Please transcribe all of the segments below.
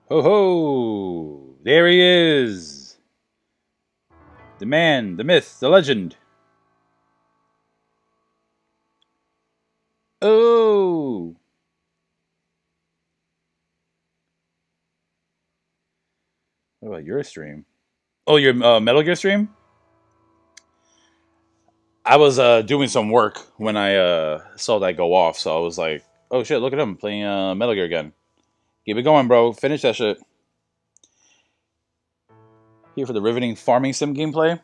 Ho ho! There he is! The man, the myth, the legend. Oh! What about your stream? Oh, your Metal Gear stream? I was doing some work when I saw that go off, so I was like, oh shit, look at him playing Metal Gear again. Keep it going, bro. Finish that shit. Here for the riveting farming sim gameplay.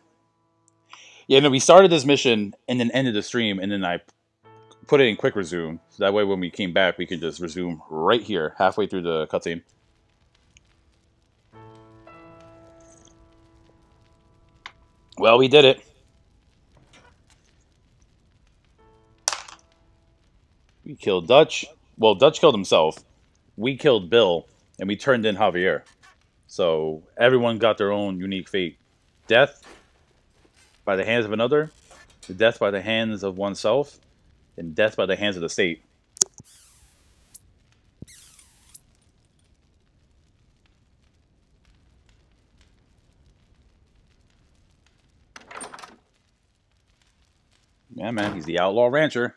Yeah, no, we started this mission and then ended the stream, and then I put it in quick resume. So that way when we came back, we could just resume right here, halfway through the cutscene. Well, we did it. We killed Dutch. Well, Dutch killed himself. We killed Bill, and we turned in Javier. So everyone got their own unique fate. Death by the hands of another, death by the hands of oneself, and death by the hands of the state. Yeah, man, he's the outlaw rancher.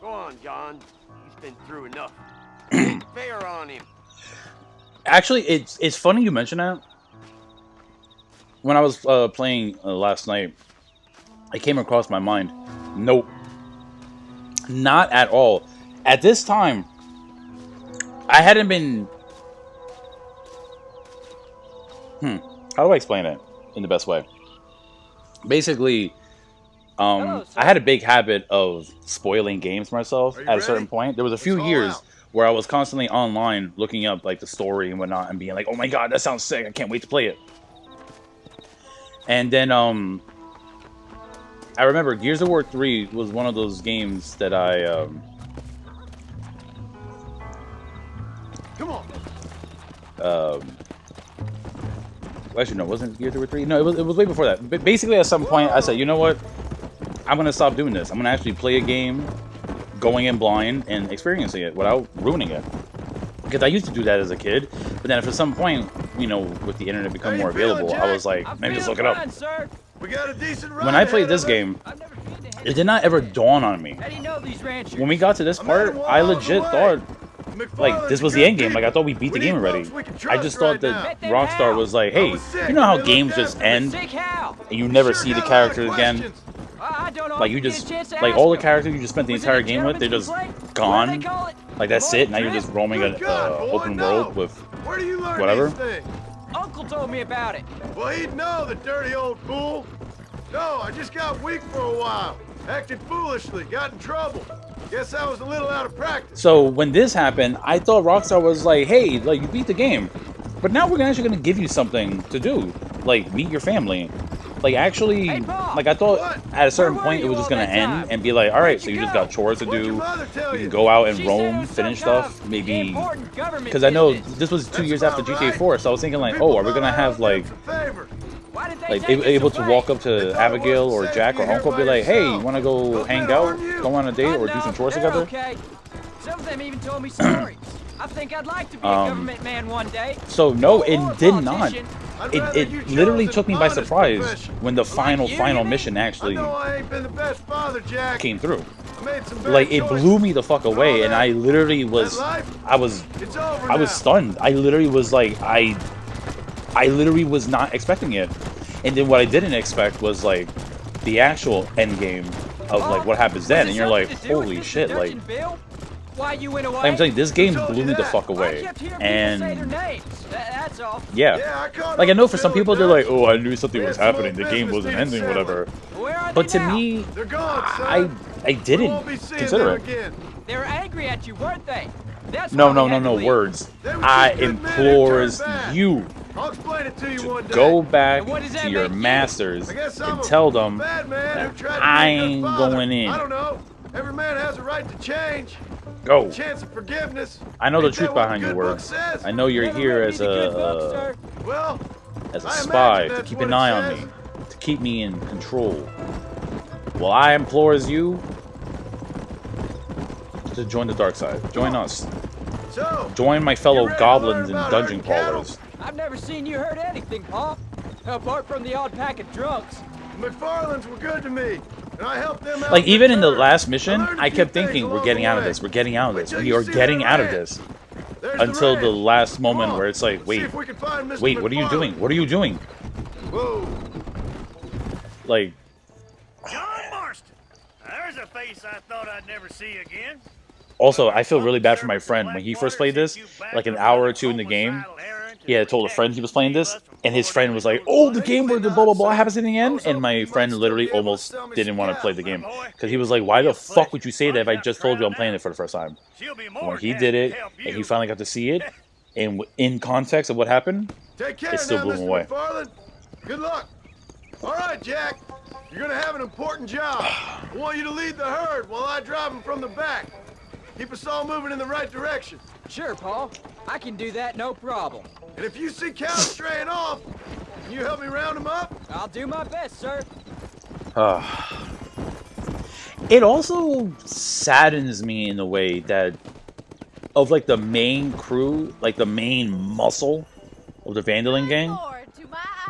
Go on, John. He's been through enough. Fair on him. Actually, it's funny you mention that. When I was playing last night, it came across my mind. Nope. Not at all. At this time, I hadn't been... How do I explain it in the best way? Basically, I had a big habit of spoiling games for myself at a certain point. There was a few years where I was constantly online looking up like the story and whatnot and being like, oh my god, that sounds sick. I can't wait to play it. And then, I remember Gears of War 3 was one of those games that I, Come on. Actually, no, it wasn't Gears of War 3. No, it was way before that. But basically, at some point, I said, you know what? I'm going to stop doing this. I'm going to actually play a game, going in blind, and experiencing it without ruining it. Because I used to do that as a kid, but then at some point, you know, with the internet becoming more available, I was like, maybe just look it up. We got a decent When I played this game, it did not ever dawn on me. When we got to this part, I legit thought, like, this was the end game. Like, I thought we beat the game already. I just thought that Rockstar was like, hey, you know how games just end, and you never see the character again? Like, you just, like, all the characters you just spent the entire game with, they're just gone. Like, that's it. Now you're just roaming an open world with whatever. Uncle told me about it. Well, he'd know, the dirty old fool. No, I just got weak for a while. Acted foolishly, got in trouble. Guess I was a little out of practice. So when this happened, I thought Rockstar was like, hey, like, you beat the game. But now we're actually going to give you something to do. Like, meet your family. Like, actually, like, I thought at a certain point it was just going to end and be like, alright, so you just got chores to do. You can go out and roam, finish stuff, maybe. Because I know this was 2 years after GTA 4, so I was thinking, like, oh, are we going to have, like, able to walk up to Abigail or Jack or Uncle and be like, hey, you want to go hang out, go on a date, or do some chores together? Some of them even told me stories. I think I'd like to be a government man one day. So, no, it did not. It literally took me by surprise when the final mission actually came through. I made some bad Like, it choices. blew me the fuck For all away, and that, I literally was, that life, I was it's over now. stunned. I literally was like, I literally was not expecting it. And then what I didn't expect was, like, the actual end game of, like, what happens then. And you're like, holy shit, like, Why you went away? I'm telling you, this game Who told blew you me the that? fuck I away. kept hearing people say their And, names. That's all. yeah. Yeah, I caught Like, I up know with for some Bill people, and they're like, Dutch. oh, I knew something We was had some happening, the old game business wasn't needed ending, whatever. Where are But they to now? me, They're gone, I son. I We didn't won't be seeing consider them it. again. They were angry at you, weren't they? That's No, why no, we no, had to no, leave. words. They were I two good men who implores turned bad. you I'll explain it to you one to day. go back And what does that to your make you? masters I guess I'm and a tell them bad man that who tried to I be a good ain't father. going in. I don't know. Every man has a right to change. Go. Chance of forgiveness. I know the Ain't truth that what behind the your good book words. says? I know you're Never here read as me the good book, a sir. Well, I spy imagine to that's keep what an it eye on says. me, to keep me in control. Well, I implores you to join the dark side. Join us. So, Join my you fellow ready to goblins learn and about dungeon herding cattle? crawlers. I've never seen you hurt anything, Paul. Apart from the odd pack of drunks. McFarland's were good to me, and I helped them out. Like, even in the return. last mission, learned a I few kept things thinking, we're along getting the out of way. this, we're getting out of Wait this, till we you are see getting that out of ranch. this. There's Until the ranch. last Come moment on, where it's like, let's see wait, if we can find Mr. wait, what are you McFarland. doing? What are you doing? Whoa. Like, John Marston. There's a face I thought I'd never see again. also, I feel really bad for my friend. When he first played this, like an hour or two in the game, he had told a friend he was playing this, and his friend was like, oh, the game where the blah, blah, blah happens in the end, and my friend literally almost didn't want to play the game. Because he was like, why the fuck would you say that if I just told you I'm playing it for the first time? And when he did it, and he finally got to see it, and in context of what happened, Take care it still now, blew him Mr. away. McFarland. Good luck. All right, Jack. You're gonna have an important job. I want you to lead the herd while I drive them from the back. Keep us all moving in the right direction. Sure, Paul. I can do that, no problem. And if you see cows straying off, can you help me round them up? I'll do my best, sir. It also saddens me in a way that of like the main crew, like the main muscle of the Vanderlyn gang,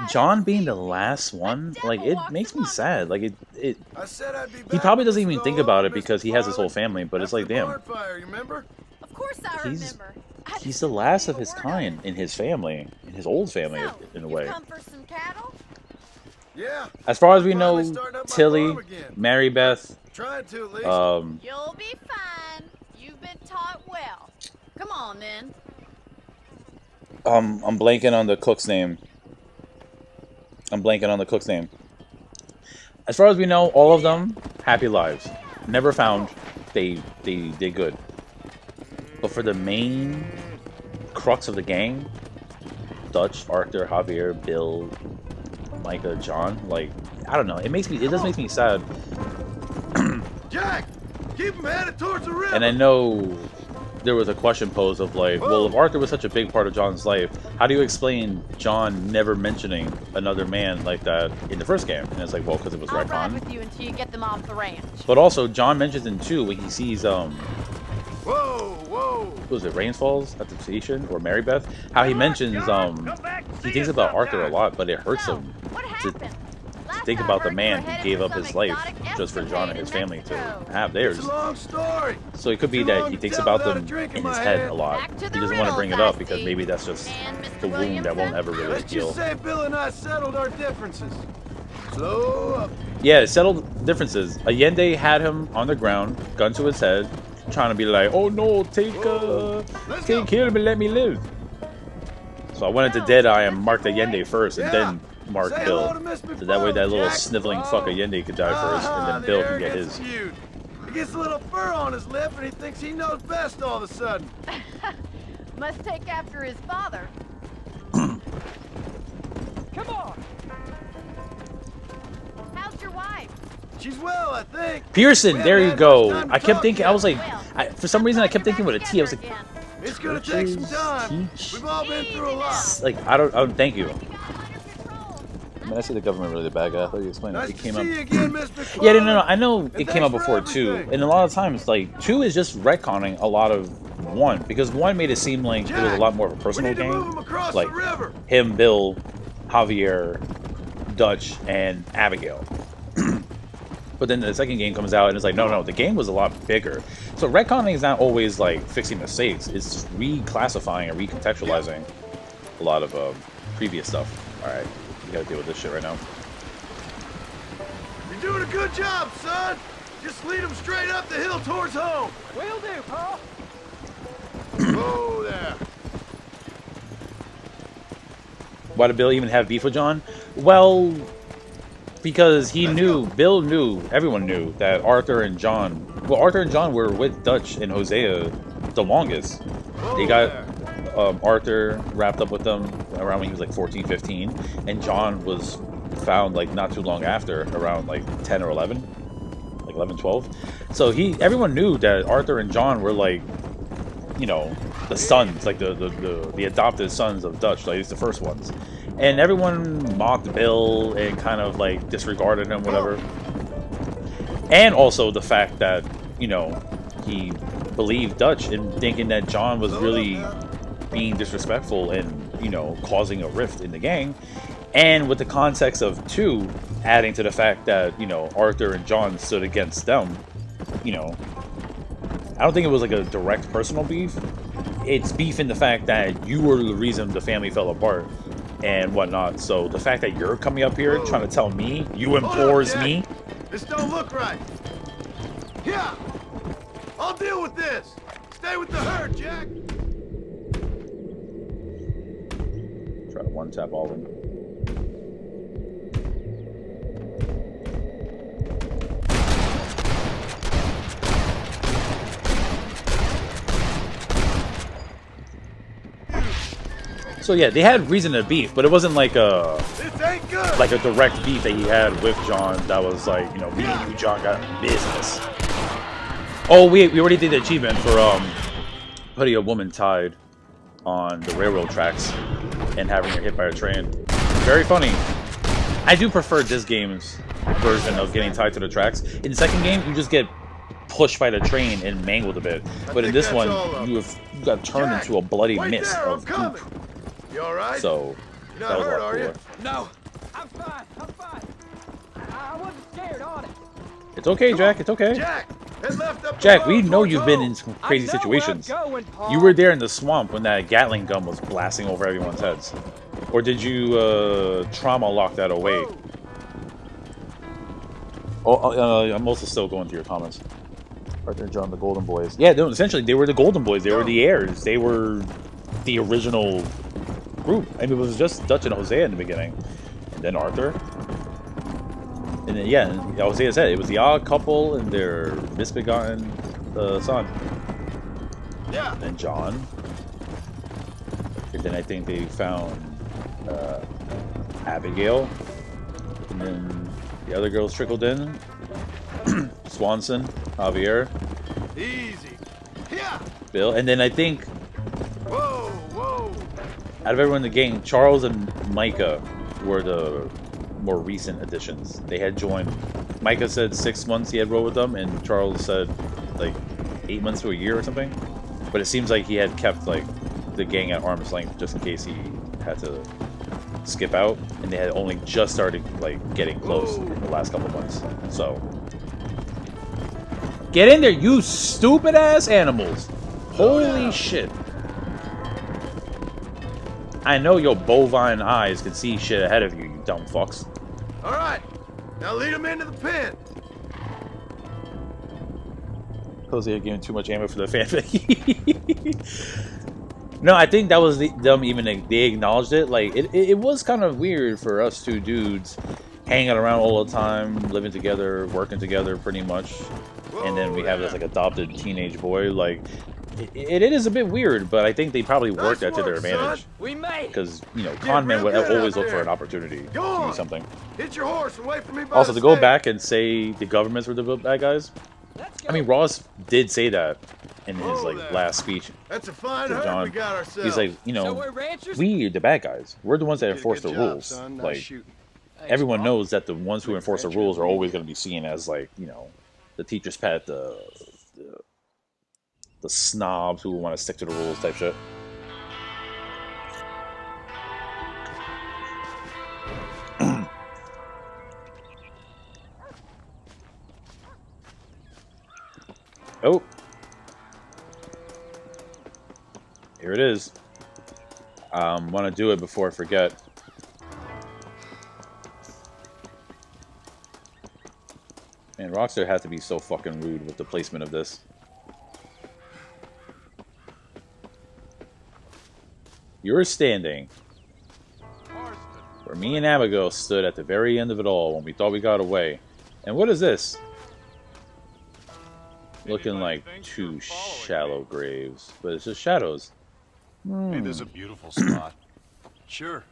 John being the last one, like it makes me sad. Like it I said I'd be he back probably when doesn't this even is think all about over, it because Mr. he has his whole McFarland. family, but it's After like, the damn, bonfire, you remember? Of course I he's remember. he's the last of his kind in his family, in his old family, So, in a you way. come for some cattle? Yeah. As far as we Finally know, starting up my Tilly, farm again. Mary Beth, Trying to at least. You'll be fine. You've been taught well. Come on, then. I'm blanking on the cook's name. As far as we know, all of them happy lives, never found. They good. But for the main crux of the gang, Dutch, Arthur, Javier, Bill, Micah, John, like I don't know. It does make me sad. Jack, keep them headed towards the river. And I know there was a question posed of like, well, if Arthur was such a big part of John's life, how do you explain John never mentioning another man like that in the first game? And it's like, well, because it was I'll ride retcon. with you until you get them off the ranch. But also, John mentions in 2 when he sees Whoa. what was it, Rains Falls at the station or Mary Beth? How he mentions he thinks about Arthur a lot, but it hurts So, him what to happened? Last think I about the heard, man you were who headed gave for up some his life exotic just for John and his escapade in family to Mexico. have theirs. It's a long story. So it could be Too that long he to thinks tell about without a them drink in in his my head hand. a lot. Back to He the doesn't want to bring it riddles, up I because see. maybe that's just And Mr. the wound that won't Williamson? ever really Let's heal. just say Bill and I settled our differences. Slow up. Yeah, settled differences. Allende had him on the ground, gun to his head, trying to be like, "Oh no, take Let's go. kill him and let me live." So I went into Deadeye and marked Allende first, and then marked Say Bill. hello to Miss So that way, that McFarland, little Jack. sniveling fuck Allende could die first, and then the Bill can get arrogance his. feud. He gets a little fur on his lip and he thinks he knows best all of a sudden. Must take after his father. Come on. How's your wife? She's well, I think. Pearson, We there haven't you had go. much time to I kept talk thinking, yet. I was like, Well, for some reason, I kept you're thinking back with a T. I was like, together again. It's gonna take some time. Teach. We've all been through a lot. Like I don't. Thank you. You got him under control. When I say the government really the bad guy, I thought you explained it. Nice It to came see up. you again, Miss McFarland. Yeah, no. I know And it came up thanks for before 2, everything. and a lot of times, like 2 is just retconning a lot of 1 because 1 made it seem like it was a Jack, lot more of a We personal need to move him game. across Like the river. him, Bill, Javier, Dutch, and Abigail. But then the second game comes out and it's like, no, the game was a lot bigger. So retconning is not always like fixing mistakes. It's reclassifying and recontextualizing a lot of previous stuff. All right, we gotta deal with this shit right now. You're doing a good job, son. Just lead them straight up the hill towards home. Will do, Pa. Oh, there. Why did Bill even have beef with John? Well, because he knew, Bill knew, everyone knew that Arthur and John were with Dutch and Hosea the longest. They got Arthur wrapped up with them around when he was like 14, 15, and John was found like not too long after, around like 10 or 11, like 11, 12. So everyone knew that Arthur and John were like, you know, the sons, like the adopted sons of Dutch, like the first ones. And everyone mocked Bill and kind of like disregarded him, whatever. And also the fact that, you know, he believed Dutch in thinking that John was really being disrespectful and, you know, causing a rift in the gang. And with the context of 2 adding to the fact that, you know, Arthur and John stood against them, you know, I don't think it was like a direct personal beef. It's beef in the fact that you were the reason the family fell apart and whatnot. So the fact that you're coming up here trying to tell me, you implores me. This don't look right. Yeah, I'll deal with this. Stay with the herd, Jack. Try to one-tap all of them. So yeah, they had reason to beef, but it wasn't like a direct beef that he had with John. That was like, you know, me and you, John, got business. Oh, we already did the achievement for putting a woman tied on the railroad tracks and having her hit by a train. Very funny. I do prefer this game's version of getting tied to the tracks. In the second game, you just get pushed by the train and mangled a bit, but in this one, you got turned into a bloody mist of poop. You all right? So that was a lot cooler. No, I'm fine. I wasn't scared on it. It's okay, Jack. It's okay. Jack, we know you've been in some crazy situations. You were there in the swamp when that Gatling gun was blasting over everyone's heads. Or did you trauma lock that away? I'm also still going through your comments. Arthur and John, the Golden Boys. Yeah, no, essentially, they were the Golden Boys. They were the heirs. They were the original group. I mean, it was just Dutch and Hosea in the beginning. And then Arthur. And then, yeah, Hosea said it was the odd couple and their misbegotten son. Yeah. And then John. And then I think they found Abigail. And then the other girls trickled in. Swanson, Javier. Easy. Yeah. Bill. And then I think Whoa. out of everyone in the gang, Charles and Micah were the more recent additions. They had joined. Micah said 6 months he had rode with them, and Charles said like 8 months to a year or something. But it seems like he had kept like the gang at arm's length just in case he had to skip out, and they had only just started like getting close in the last couple months. So get in there, you stupid ass animals! Holy shit! I know your bovine eyes can see shit ahead of you, you dumb fucks. All right, now lead them into the pen. Hosea giving too much ammo for the fanfic. No, I think that was them even, they acknowledged it. Like, it was kind of weird for us 2 dudes hanging around all the time, living together, working together pretty much. And then we have this like adopted teenage boy. Like, it is a bit weird, but I think they probably worked that to their advantage. We made it. Because, you know, con men would always look for an opportunity to do something. Hit your horse and wait for me by Also, the to go stake. back and say the governments were the bad guys, I mean, Ross did say that in his like last speech. That's a fine to herd John. we got ourselves. He's like, you So know, we're ranchers? we the bad guys. We're the ones that Did a enforce the good job, rules. son. Nice Like, shooting. everyone knows that the ones who enforce the rules are always going to be seen as like, you know, the teacher's pet, the snobs who want to stick to the rules type shit. Oh. Here it is. Want to do it before I forget. Man, Rockstar has to be so fucking rude with the placement of this. You're standing where me and Abigail stood at the very end of it all when we thought we got away. And what is this? Looking like two shallow graves, but it's just shadows. Hey, there's a beautiful spot. Sure.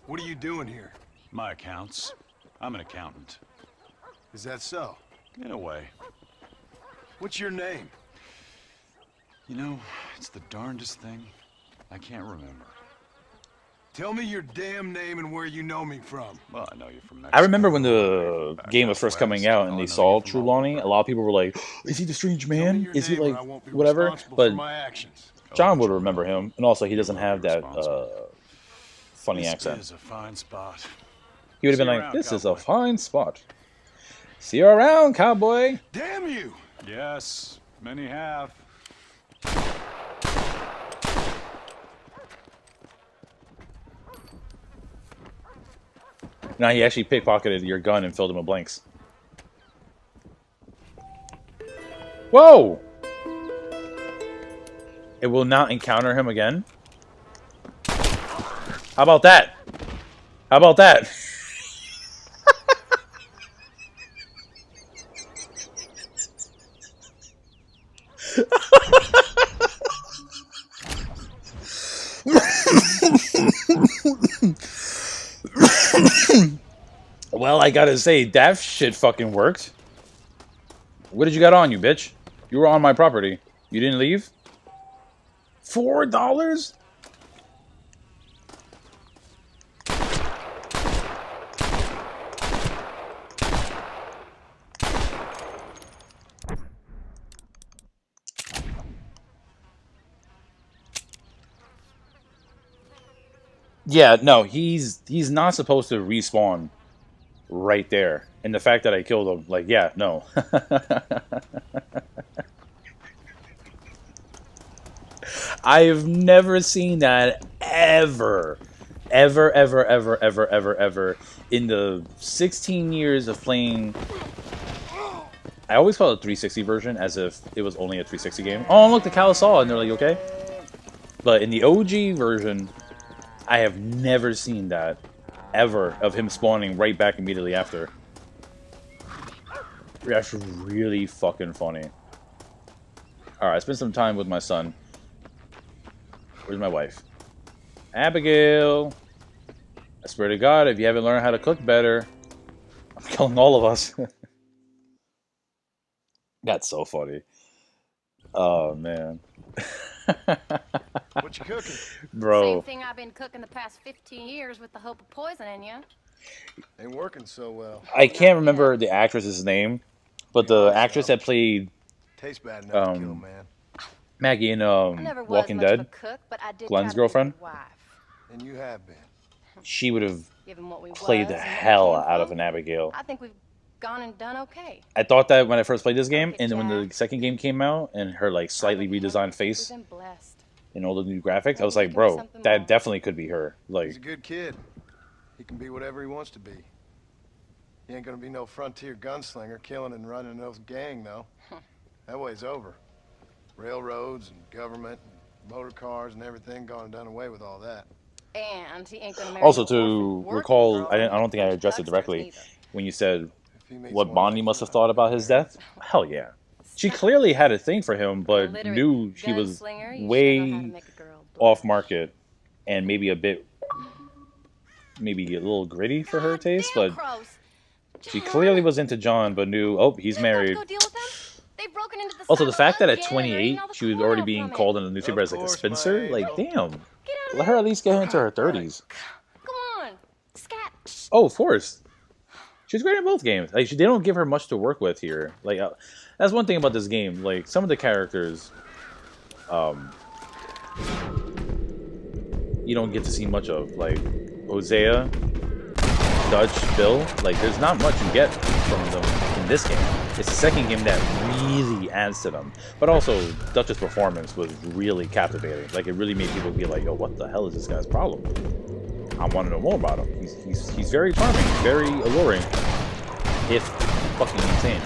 What are you doing here? My accounts. I'm an accountant. Is that so? In a way. What's your name? You know, it's the darndest thing. I can't remember. Tell me your damn name and where you know me from. Well, I know you're from Mexico. I remember when the game was first coming out and they saw Trelawney, a lot of people were like, is he the strange man? Is he like whatever? But John would remember him, and also he doesn't have that funny accent. This is a fine spot. He would have been like, this is a fine spot. See you around, cowboy. Damn you! Yes, many have. Now he actually pickpocketed your gun and filled him with blanks. Whoa! It will not encounter him again? How about that? How about that? Well, I gotta say, that shit fucking worked. What did you got on you, bitch? You were on my property. You didn't leave? $4? Yeah, no, he's not supposed to respawn right there. And the fact that I killed him, like, yeah, no. I've never seen that ever. Ever in the 16 years of playing. I always call it 360 version as if it was only a 360 game. Oh, look, the cow saw, and they're like, okay. But in the OG version, I have never seen that ever, of him spawning right back immediately after. That's really fucking funny. Alright, I spent some time with my son. Where's my wife? Abigail! I swear to God, if you haven't learned how to cook better, I'm killing all of us. That's so funny. Oh, man. What you cooking? Bro. Same thing I've been cooking the past 15 years with the hope of poisoning you. Ain't working so well. I can't remember the actress's name, but the actress that played Tastes bad enough to kill, man. Maggie in I never was Walking much of Dead, a cook, but I did Glenn's try to be a girlfriend. good wife. And you have been. She would have Given what we played was the and where we hell came out of from, an Abigail. I think we've gone and done okay. I thought that when I first played this game, and then when the Jack. second game came out, and her like slightly redesigned face We've been blessed. and all the new graphics, I was Maybe like, give me bro, something that more. definitely could be her. He's Like, a good kid. He can be whatever he wants to be. He ain't gonna be no frontier gunslinger killing and running no gang, though. That way's over. Railroads and government and motor cars and everything gone and done away with all that. And he ain't gonna marry also no to orphan working recall, girl I don't think I with addressed it hucksters directly neither. when you said If he meets what one Bonnie like must you, have thought I'll about be his there. death. Hell yeah, she clearly had a thing for him, but Illiterate knew he was gunslinger, you sure know how to way make a girl off blush. market and maybe a little gritty for her taste, Damn but crows. she John, clearly was into John, but knew, oh, he's you have got to married. go deal with them? They've broken into the Also, the silo fact that at again, 28, eating all the she was corn already out being from called it. in the newspaper as like a course, spinster, my like, angel. damn. Get out of Let her at least get into her Right. 30s. Come on. Scat. Oh, Forrest. She's great in both games. Like, they don't give her much to work with here. Like, that's one thing about this game. Like, some of the characters, you don't get to see much of. Like, Hosea, Dutch, Bill. Like, there's not much you get from them in this game. It's the second game that really adds to them. But also, Dutch's performance was really captivating. Like, it really made people be like, yo, what the hell is this guy's problem? I want to know more about him. He's very charming, very alluring, if fucking insane.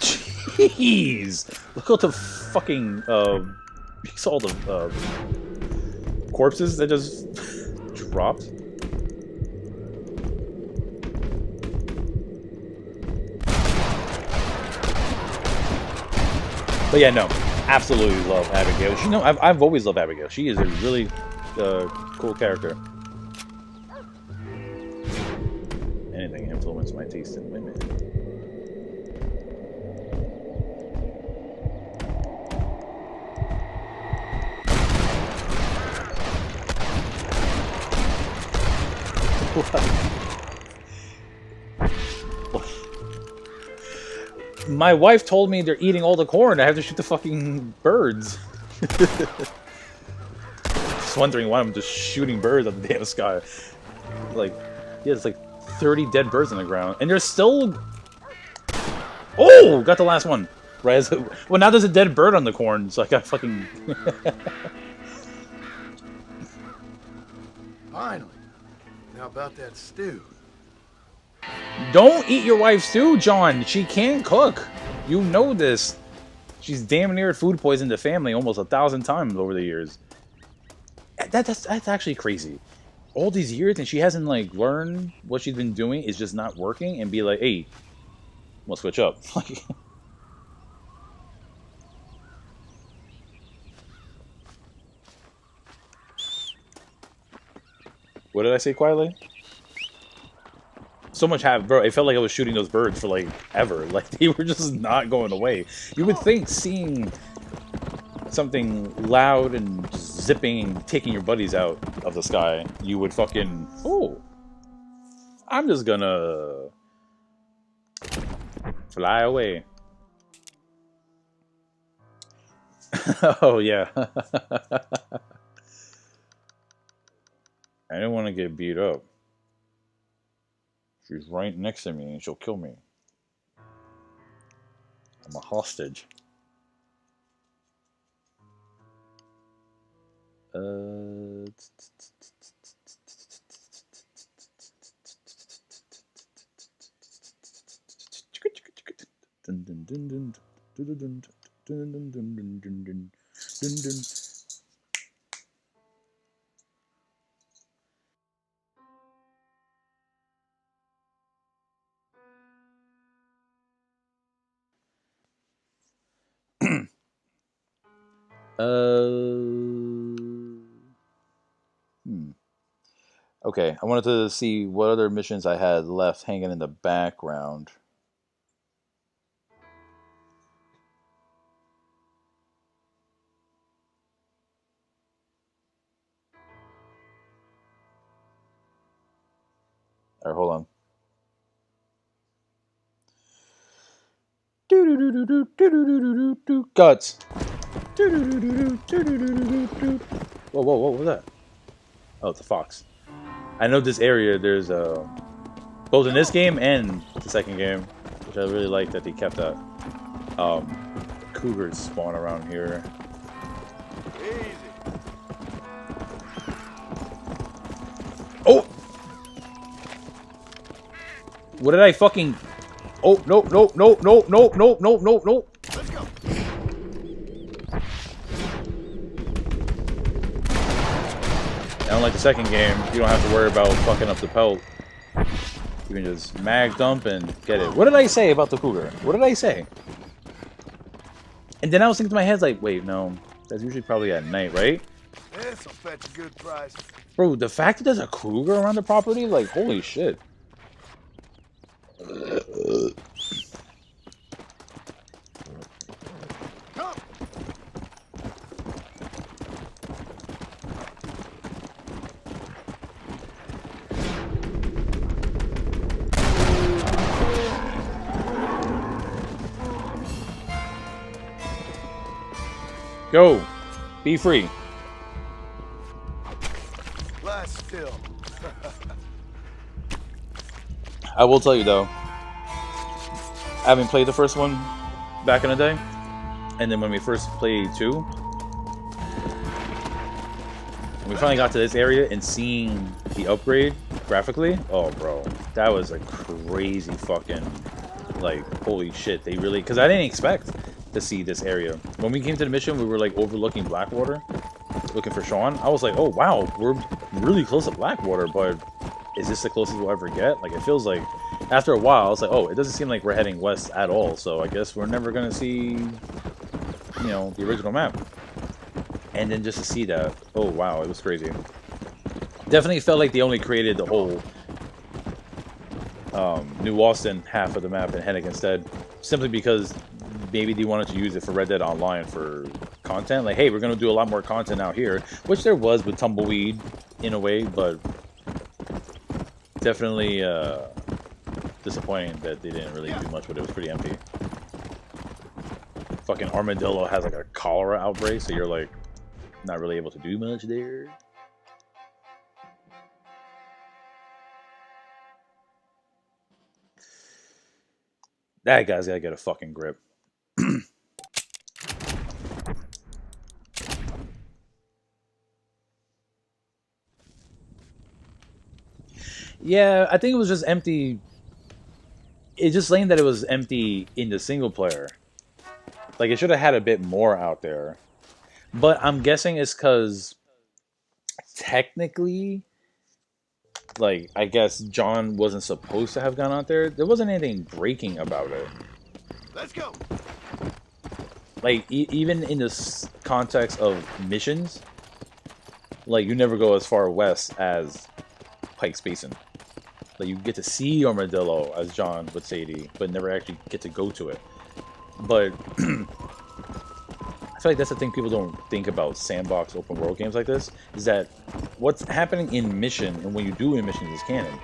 Jeez! Look at the fucking, you saw all the, corpses that just dropped. But yeah, no, absolutely love Abigail. You know, I've always loved Abigail. She is a really cool character. Anything influenced my taste in women. My wife told me they're eating all the corn. I have to shoot the fucking birds. Just wondering why I'm just shooting birds at the damn sky. Like, yeah, it's like 30 dead birds on the ground, and there's still. Oh, got the last one. Right. Well, now there's a dead bird on the corn, so I got fucking. Finally. Now about that stew. Don't eat your wife's stew, John. She can't cook. You know this. She's damn near food poisoned the family almost 1,000 times over the years. That's actually crazy. All these years and she hasn't like learned what she's been doing is just not working and be like, hey, we'll switch up. What did I say quietly? So much bro, it felt like I was shooting those birds for like ever. Like they were just not going away. You would think seeing something loud and just zipping, taking your buddies out of the sky, you would fucking, oh, I'm just gonna fly away. Oh yeah. I didn't want to get beat up. She's right next to me and she'll kill me. I'm a hostage. Okay, I wanted to see what other missions I had left hanging in the background. Alright, hold on. Guts. Whoa, what was that? Oh, it's a fox. I know this area, there's both in this game and the second game, which I really like that they kept that. Cougars spawn around here. Easy. Oh! What did I fucking... Oh, no. Let's go. I don't like the second game. You don't have to worry about fucking up the pelt. You can just mag dump and get it. What did I say about the cougar? What did I say? And then I was thinking to my head, like, wait, no. That's usually probably at night, right? This'll fetch a good price. Bro, the fact that there's a cougar around the property, like, holy shit. Come. Go. Be free. Lie still. I will tell you though, having played the first one back in the day, and then when we first played 2, when we finally got to this area and seeing the upgrade graphically, oh bro, that was a crazy fucking, like, holy shit, they really, because I didn't expect to see this area. When we came to the mission, we were like overlooking Blackwater, looking for Sean. I was like, oh wow, we're really close to Blackwater, but is this the closest we'll ever get? Like, it feels like, after a while, I was like, oh, it doesn't seem like we're heading west at all, so I guess we're never gonna see, you know, the original map. And then just to see that, oh wow, it was crazy. Definitely felt like they only created the whole New Austin half of the map in Hennig instead, simply because maybe they wanted to use it for Red Dead Online for content. Like, hey, we're gonna do a lot more content out here, which there was with Tumbleweed in a way, but definitely disappointing that they didn't really do much with it. It was pretty empty. Fucking Armadillo has like a cholera outbreak, so you're like not really able to do much there. That guy's gotta get a fucking grip. Yeah, I think it was just empty. It's just saying that it was empty in the single player. Like, it should have had a bit more out there. But I'm guessing it's because technically, like, I guess John wasn't supposed to have gone out there. There wasn't anything breaking about it. Let's go. Like, even in this context of missions, like, you never go as far west as Pike's Basin. Like, you get to see Armadillo, as John would say to you, but never actually get to go to it. But I feel like that's the thing people don't think about sandbox open world games like this, is that what's happening in mission and when you do in missions is canon.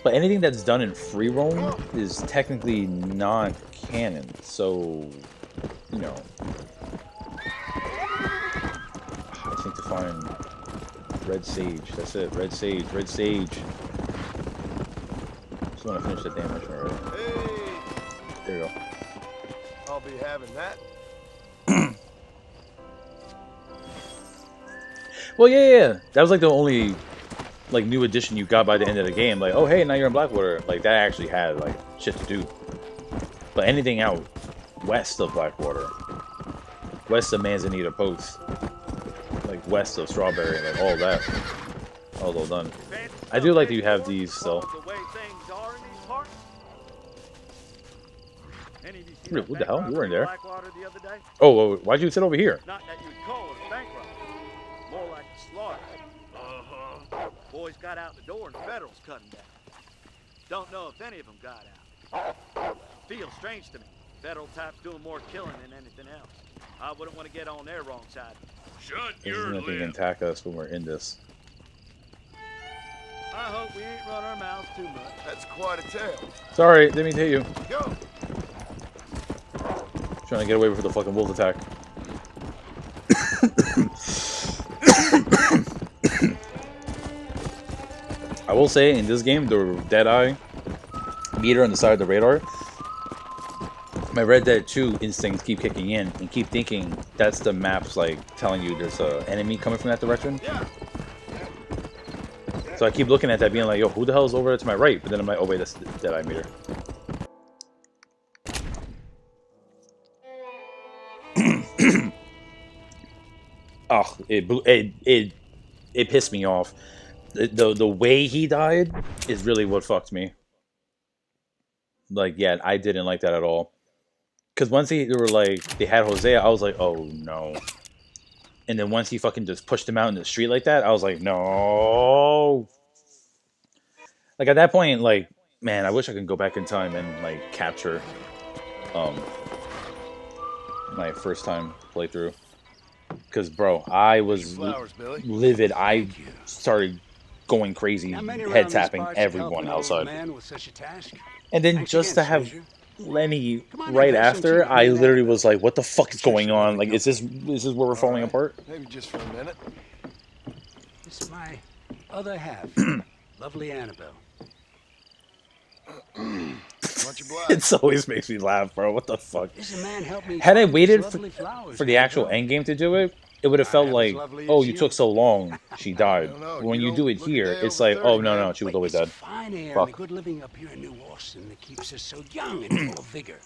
But anything that's done in free roam is technically not canon, so, you know. I think to find Red Sage, that's it, Red Sage, Red Sage. Just want to finish that damn mission already. Hey, There you go. I'll be having that. Well, yeah. That was like the only like new addition you got by the end of the game. Like, oh hey, now you're in Blackwater. Like, that actually had like shit to do. But anything out west of Blackwater, west of Manzanita Post, like west of Strawberry, like all that, all done. I do like that you have these still. What the hell? You weren't there. Oh, why'd you sit over here? Not that you'd call it a bank robbery. More like a slaughter. Boys got out the door and the Federals cut them down. Don't know if any of them got out. Feels strange to me. Federal types doing more killing than anything else. I wouldn't want to get on their wrong side. Shut your lip. Nothing can attack us when we're in this. I hope we ain't run our mouths too much. That's quite a tale. Sorry, didn't mean to hit you. Go. Trying to get away from the fucking wolf attack. I will say, in this game, the Deadeye meter on the side of the radar, my Red Dead 2 instincts keep kicking in and keep thinking that's the map's like telling you there's an enemy coming from that direction. Yeah. So I keep looking at that being like, yo, who the hell is over there to my right? But then I'm like, oh wait, that's the Deadeye meter. Oh, it pissed me off. The way he died is really what fucked me. Like, yeah, I didn't like that at all. Because once they were like, they had Hosea, I was like, oh no. And then once he fucking just pushed him out in the street like that, I was like, no. Like, at that point, like, man, I wish I could go back in time and like capture my first time playthrough. Because, bro, I was livid. I started going crazy, head tapping everyone outside. And then just to have Lenny right after, I literally was like, what the fuck is going on? Like, is this where we're falling apart? Maybe just for a minute. This is my other half, lovely Annabelle. Much obliged. It always makes me laugh, bro. What the fuck? This man helped me Had I find these waited lovely flowers, for the actual Annabelle. end game to do it, it would have I felt have as like, lovely oh, as you you. took so long, she died. don't know. But when You you do don't it look a here, day it's over like, 30, oh, no, man. no, she was Wait, always it's dead. fine air and Fuck. the good living up here in New Boston that keeps us so young and full of vigor.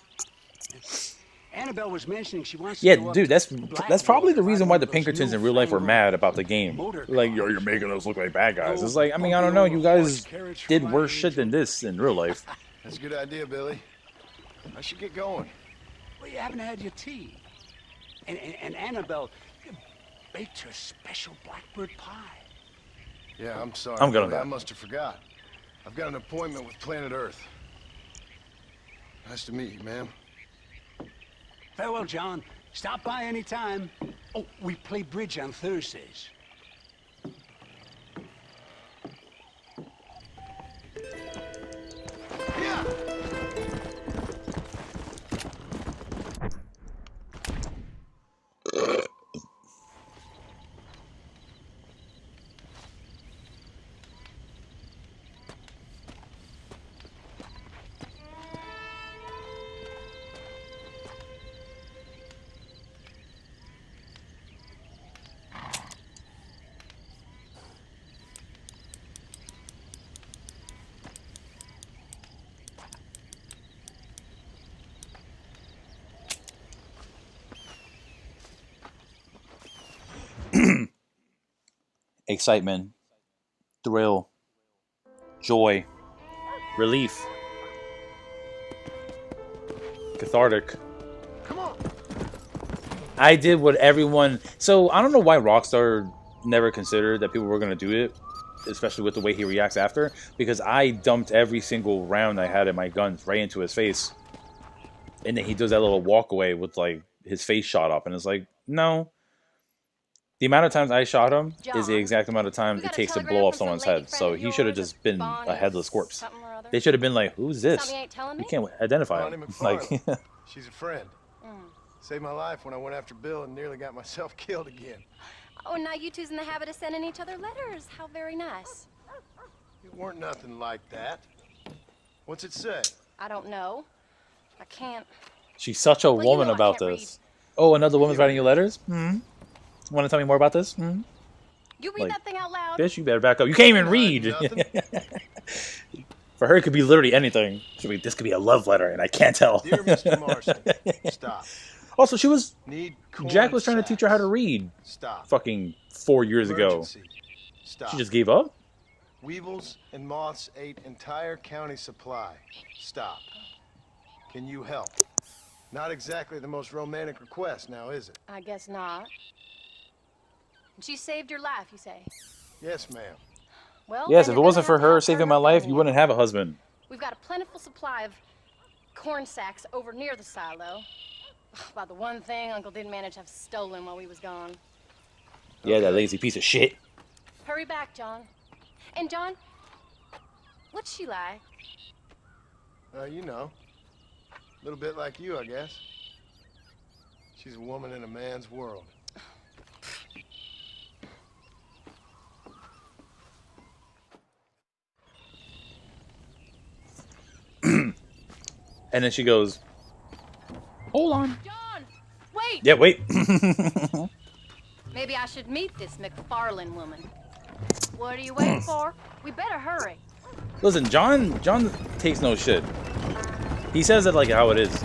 Annabelle was mentioning she wants to Yeah, go up dude, to that's Blackwater, probably the ride reason one why of the those Pinkertons in real life were newfangled mad about the game. motor Like, yo, cars. you're making us look like bad guys. Oh, It's like, I mean, I bumpy don't know, old you horse guys carriage for did my worse shit than angel. this in real life. That's a good idea, Billy. I should get going. Well, you haven't had your tea. And Annabelle baked her special blackbird pie. Yeah, I'm sorry. I'm gonna Billy. die. I must have forgot. I've got an appointment with Planet Earth. Nice to meet you, ma'am. Farewell, John. Stop by any time. Oh, we play bridge on Thursdays. Yeah. Excitement, thrill, joy, relief, cathartic. Come on. I did what everyone. So I don't know why Rockstar never considered that people were going to do it, especially with the way he reacts after. Because I dumped every single round I had in my guns right into his face, and then he does that little walk away with like his face shot up, and it's like, no. The amount of times I shot him is the John, exact amount of time we it got a takes to telegram blow off from some someone's lady head. friend So of he should have yours, just been Bonnie a headless corpse. something or other. They should have been like, "Who's this? Something you ain't telling We me? can't identify Bonnie him." McFarlane. Like, She's a friend. Saved my life when I went after Bill and nearly got myself killed again. Oh, now you two's in the habit of sending each other letters. How very nice. It weren't nothing like that. What's it say? I don't know. I can't. she's such a Well, you woman know I about can't this. Oh, another woman's writing you letters. Want to tell me more about this? You read Like, that thing out loud? Bitch, you better back up. You can't even read. Nothing. For her, it could be literally anything. She'll be, this could be a love letter, and I can't tell. Dear Mr. Marston, stop. Also, she was. Need corn Jack was trying to teach her how to sacks. read. Stop. Fucking 4 years ago. Emergency. Stop. She just gave up. Weevils and moths ate entire county supply. Stop. Can you help? Not exactly the most romantic request, now is it? I guess not. She saved your life, you say? Yes, ma'am. Well, Yes, then if you're it wasn't gonna for have to her help saving her my life, you family. wouldn't have a husband. We've got a plentiful supply of corn sacks over near the silo. About the one thing Uncle didn't manage to have stolen while we was gone. Yeah, that lazy piece of shit. Hurry back, John. And John, what's she like? You know. A little bit like you, I guess. She's a woman in a man's world. And then she goes, hold on. John, wait! Yeah, wait. Maybe I should meet this McFarlane woman. What are you waiting for? We better hurry. Listen, John takes no shit. He says it like how it is.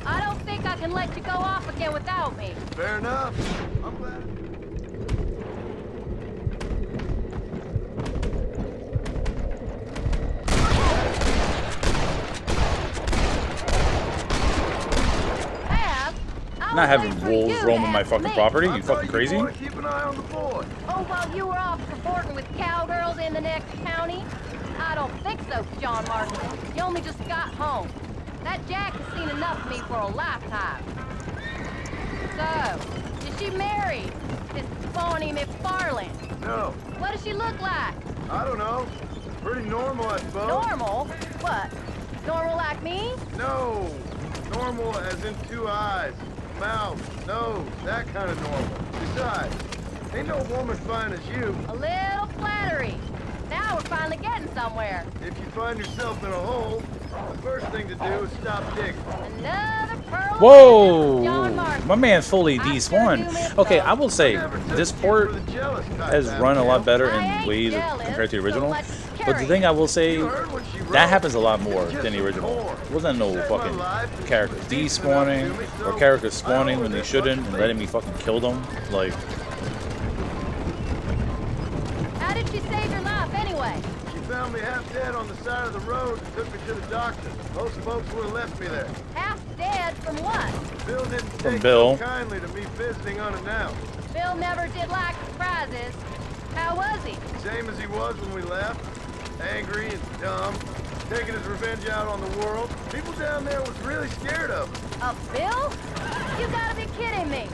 I don't think I can let you go off again without me. Fair enough. I'm glad. Have? I Not was having waiting for wolves you to roaming my ask fucking me. property. I You thought fucking crazy? wanted to keep an eye on the boy. Oh, while you were off cavorting with cowgirls in the next county? I don't think so, John Marston. You only just got home. That Jack has seen enough of me for a lifetime. So, is she married? This Bonnie McFarlane? No, What does she look like? I don't know. Pretty normal, I suppose. Normal? What? Normal like me? No, normal as in 2 eyes, mouth, nose, that kind of normal. Besides, ain't no woman fine as you. A little flattery. Now we're finally getting somewhere. somewhere. If you find yourself in a hole, the first thing to do is stop digging. Another pearl. Whoa! John Mark. My man fully I sure do despawned. miss Okay, those. I will say, Never took this you port for the jealous type, has run a lot Abigail. better I in ain't ways jealous, compared to the so original. let's But carry the thing I will say, You heard when she that wrote. happens a lot It's more just than the a original. core. There wasn't no Saved fucking my life and characters she's decent enough despawning to me, so or characters I spawning owe when her they this shouldn't much and of letting me. me fucking kill them. Like, How did she save your life anyway? She found me half dead on the side of the road and took me to the doctor. Most folks would have left me there. Half dead from what? Bill didn't From take Bill. so kindly to me visiting unannounced. Bill never did like surprises. How was he? Same as he was when we left. Angry and dumb. Taking his revenge out on the world. People down there was really scared of him. A Bill? You gotta be kidding me.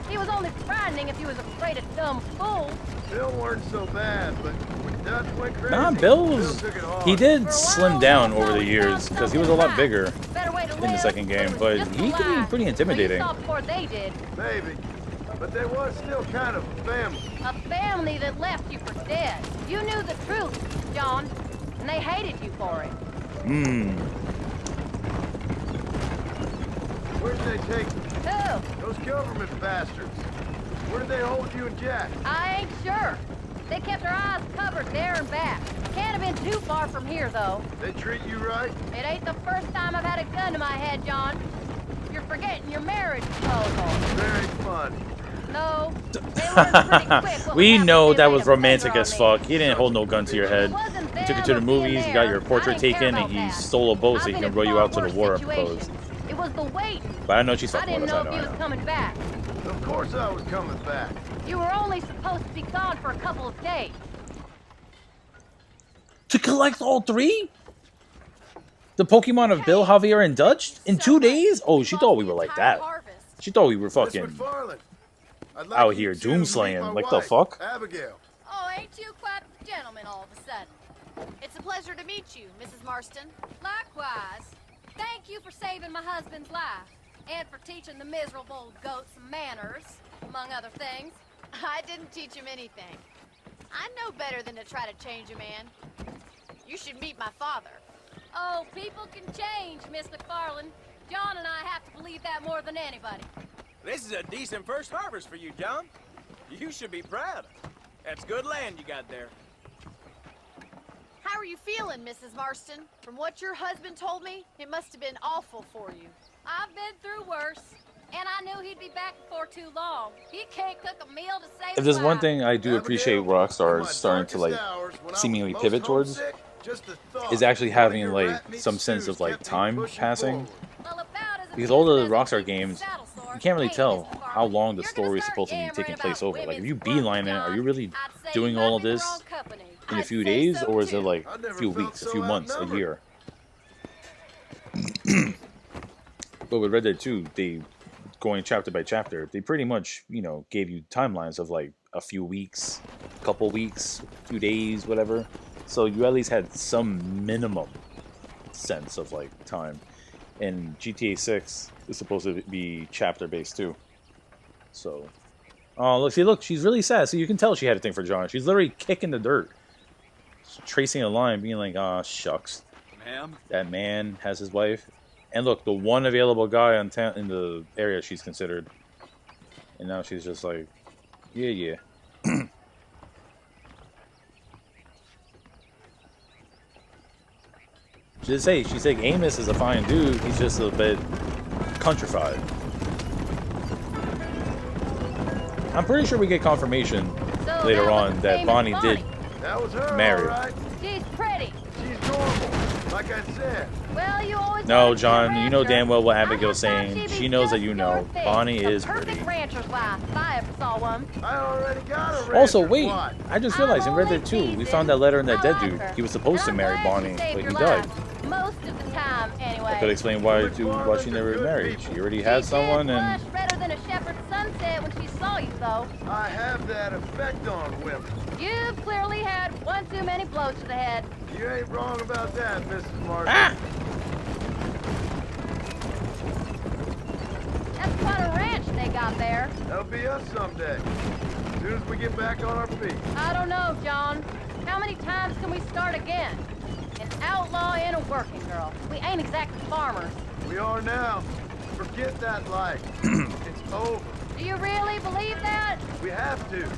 He was only frightening if he was afraid of dumb fools. Bill weren't so bad, but when Dutch went crazy, nah, Bill's, Bill took it hard. he did For a slim while, down I over the thought we years found because he was a lot something bigger Better way to in the live, second game, it was but just he a could be lie. pretty So intimidating. you saw before they did. Maybe. But they was still kind of a family. A family that left you for dead. You knew the truth, John, and they hated you for it. Where did they take you? Who? Those government bastards. Where did they hold you and Jack? I ain't sure. They kept their eyes covered there and back. Can't have been too far from here, though. They treat you right? It ain't the first time I've had a gun to my head, John. You're forgetting your marriage proposal. Very fun. No, they learned pretty quick what We would know happen if that they was laid a romantic finger as on fuck. me. He didn't hold no gun to your head. It wasn't He took you them to the or being movies, you got there. your portrait I didn't care taken, and about he that. stole a boat so he I've can been row in you out to far the war, I worse suppose. situations. It was the waiting. But I know she's I fucking didn't with know us, if I he know, was I know. coming back. Of course I was coming back. You were only supposed to be gone for a couple of days. To collect all three? The Pokemon of Bill, Javier, and Dutch? In 2 days? Oh, she thought we were like that. She thought we were Miss fucking McFarland, I'd like out you here to doom meet slaying. my Like the wife, fuck? Abigail. Oh, ain't you quite the gentleman all of a sudden? It's a pleasure to meet you, Mrs. Marston. Likewise. Thank you for saving my husband's life. And for teaching the miserable old goat some manners, among other things. I didn't teach him anything. I know better than to try to change a man. You should meet my father. Oh, people can change, Miss McFarland. John and I have to believe that more than anybody. This is a decent first harvest for you, John. You should be proud. That's good land you got there. How are you feeling, Mrs. Marston? From what your husband told me, it must have been awful for you. I've been through worse, and I knew he'd be back before too long. He can't cook a meal to save If there's his one life. thing I do appreciate Abigail, Rockstar in my is starting to like darkest hours, when I was seemingly most pivot towards homesick, just the thought is actually of one of having your like rat meat some sense stews of like kept me time pushing passing. forward. Well, about as Because all the amazing as Rockstar keep the games, saddle sore. you can't really Hey, tell Mr. how Farley, long the you're gonna story is start supposed to be yammering taking place about over. Like, if women's you work, beeline it, are you John, really I'd say doing you all might of be in the this wrong company. in a I'd few say days, so, or is it too. like I a never few felt weeks, a so few months, a outnumbered. year? But with Red Dead 2, they going chapter by chapter, they pretty much, you know, gave you timelines of like a few weeks, couple weeks, few days, whatever. So you at least had some minimum sense of like time. And GTA 6 is supposed to be chapter based too. So, oh look, she's really sad. So you can tell she had a thing for John. She's literally kicking the dirt, tracing a line, being like, "Ah, shucks, Ma'am? that man has his wife." And look, the one available guy on in the area she's considered. And now she's just like, yeah. She's like, Amos is a fine dude. He's just a bit countrified. I'm pretty sure we get confirmation So later that was on the that same as Bonnie did That was her, marry. all right. She's pretty. She's normal, like I said. Well, you always No, wanted to be a John, you know rancher. damn well what I Abigail's just thought saying. she'd be She knows that just you your know thing. Bonnie The is perfect pretty. rancher's wife, if I ever saw one. I already got a rancher's Also, wait, wife. I just realized in Red Dead 2, we found that letter in that dead dude. He was supposed to marry Bonnie, but he died. Most of the time, anyway. That could explain why she never married. She already had someone, She did and blush redder than a shepherd's sunset when she saw you, though. I have that effect on women. You've clearly had one too many blows to the head. You ain't wrong about that, Mrs. Martin. ah, That's quite a ranch they got there. That'll be us someday. As soon as we get back on our feet. I don't know, John. How many times can we start again? An outlaw and a working girl. We ain't exactly farmers. We are now. Forget that life. It's over. Do you really believe that? We have to.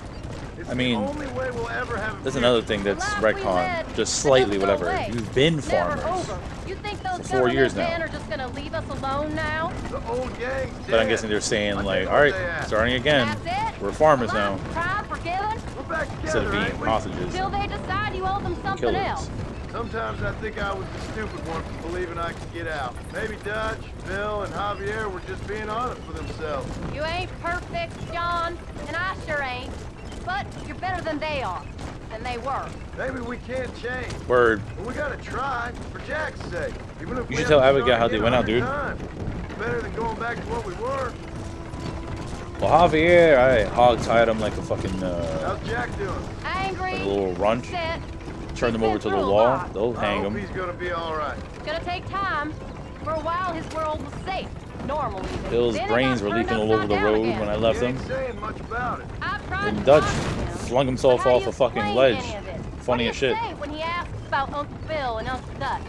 It's I mean, the only way we'll ever have a That's future. another thing that's Life we retcon, led, just slightly, but don't go whatever. away. You've been Never farmers. over. You think those For 4 years government now. men are just gonna leave us alone now? The old gang's But I'm dead. guessing they're saying I like, think all right, they have. starting again. That's it? We're farmers now, Alive, proud, forgiven? We're back instead together, of being ain't we? hostages Till and they decide you owe them something killers. else. Sometimes I think I was the stupid one for believing I could get out. Maybe Dutch, Bill, and Javier were just being honest with themselves. You ain't perfect, John, and I sure ain't. But you're better than they are. Than they were. Maybe we can't change, Word. but we gotta try, for Jack's sake. Even if You we should have tell to Abigail start how they again went out, 100 dude. times. Better than going back to what we were. Well, Javier, I hog-tied him like a fucking, How's Jack doing? Angry. like a little runt. Upset. Turn them He's over been to the through a wall. lot. They'll I hang hope him. he's gonna be all right. It's gonna take time. For a while, his world was safe. Normal, even. Bill's Then it brains got were turned leaking all over upside the down road again. when I left He him. ain't saying much about it. I tried And to Dutch talk to him. flung himself But how off do a you fucking explain ledge. any of this? Funny What as do you shit. say when he asks about Uncle Bill and Uncle Dutch?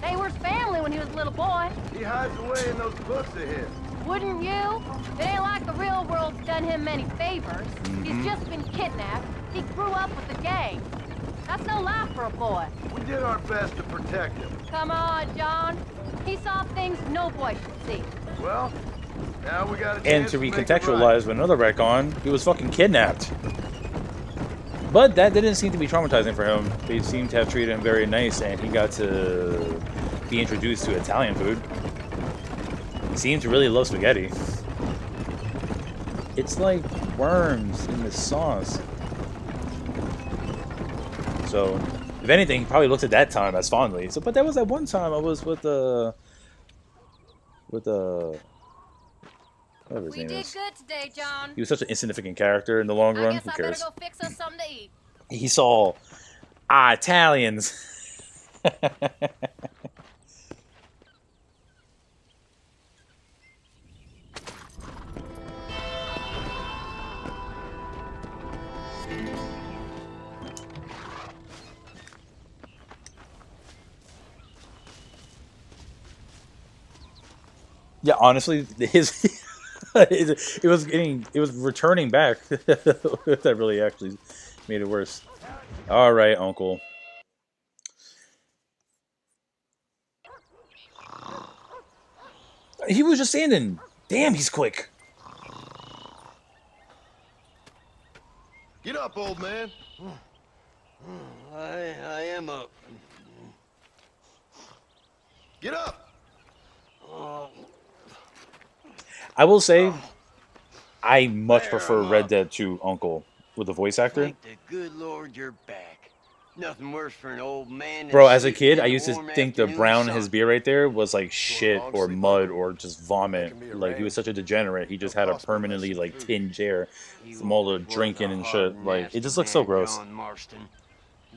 They were his family when he was a little boy. He hides away in those books of his. Wouldn't you? It ain't like the real world's done him many favors. Mm-hmm. He's just been kidnapped. He grew up with the gang. That's no life for a boy. We did our best to protect him. Come on, John. He saw things no boy should see. Well, now we got a And chance to make it right. recontextualize with another retcon, he was fucking kidnapped. But that didn't seem to be traumatizing for him. They seemed to have treated him very nice, and he got to be introduced to Italian food. He seemed to really love spaghetti. It's like worms in the sauce. So, if anything, he probably looked at that time as fondly. So, but that was that one time I was with whatever his We name did is. good today, John. He was such an insignificant character in the long I run. guess Who I better cares? go fix us something to eat. He saw Italians. Yeah, honestly, his it was returning back. That really actually made it worse. All right, Uncle. He was just standing. Damn, he's quick. Get up, old man. I am up. Get up. I will say, I much prefer Red Dead 2 Uncle with the voice actor. Thank the good Lord you're back. Nothing worse for an old man than Bro, as a sleeping kid, in I the used to warm think the afternoon brown in sun. his beard right there was like shit long or sleep mud over. or just vomit. That can be Like, he was arranged. such a degenerate. He just had a permanently like tinged hair You from all the always was drinking a and hard, shit. Like, it nasty just looks so man, gross. John Marston.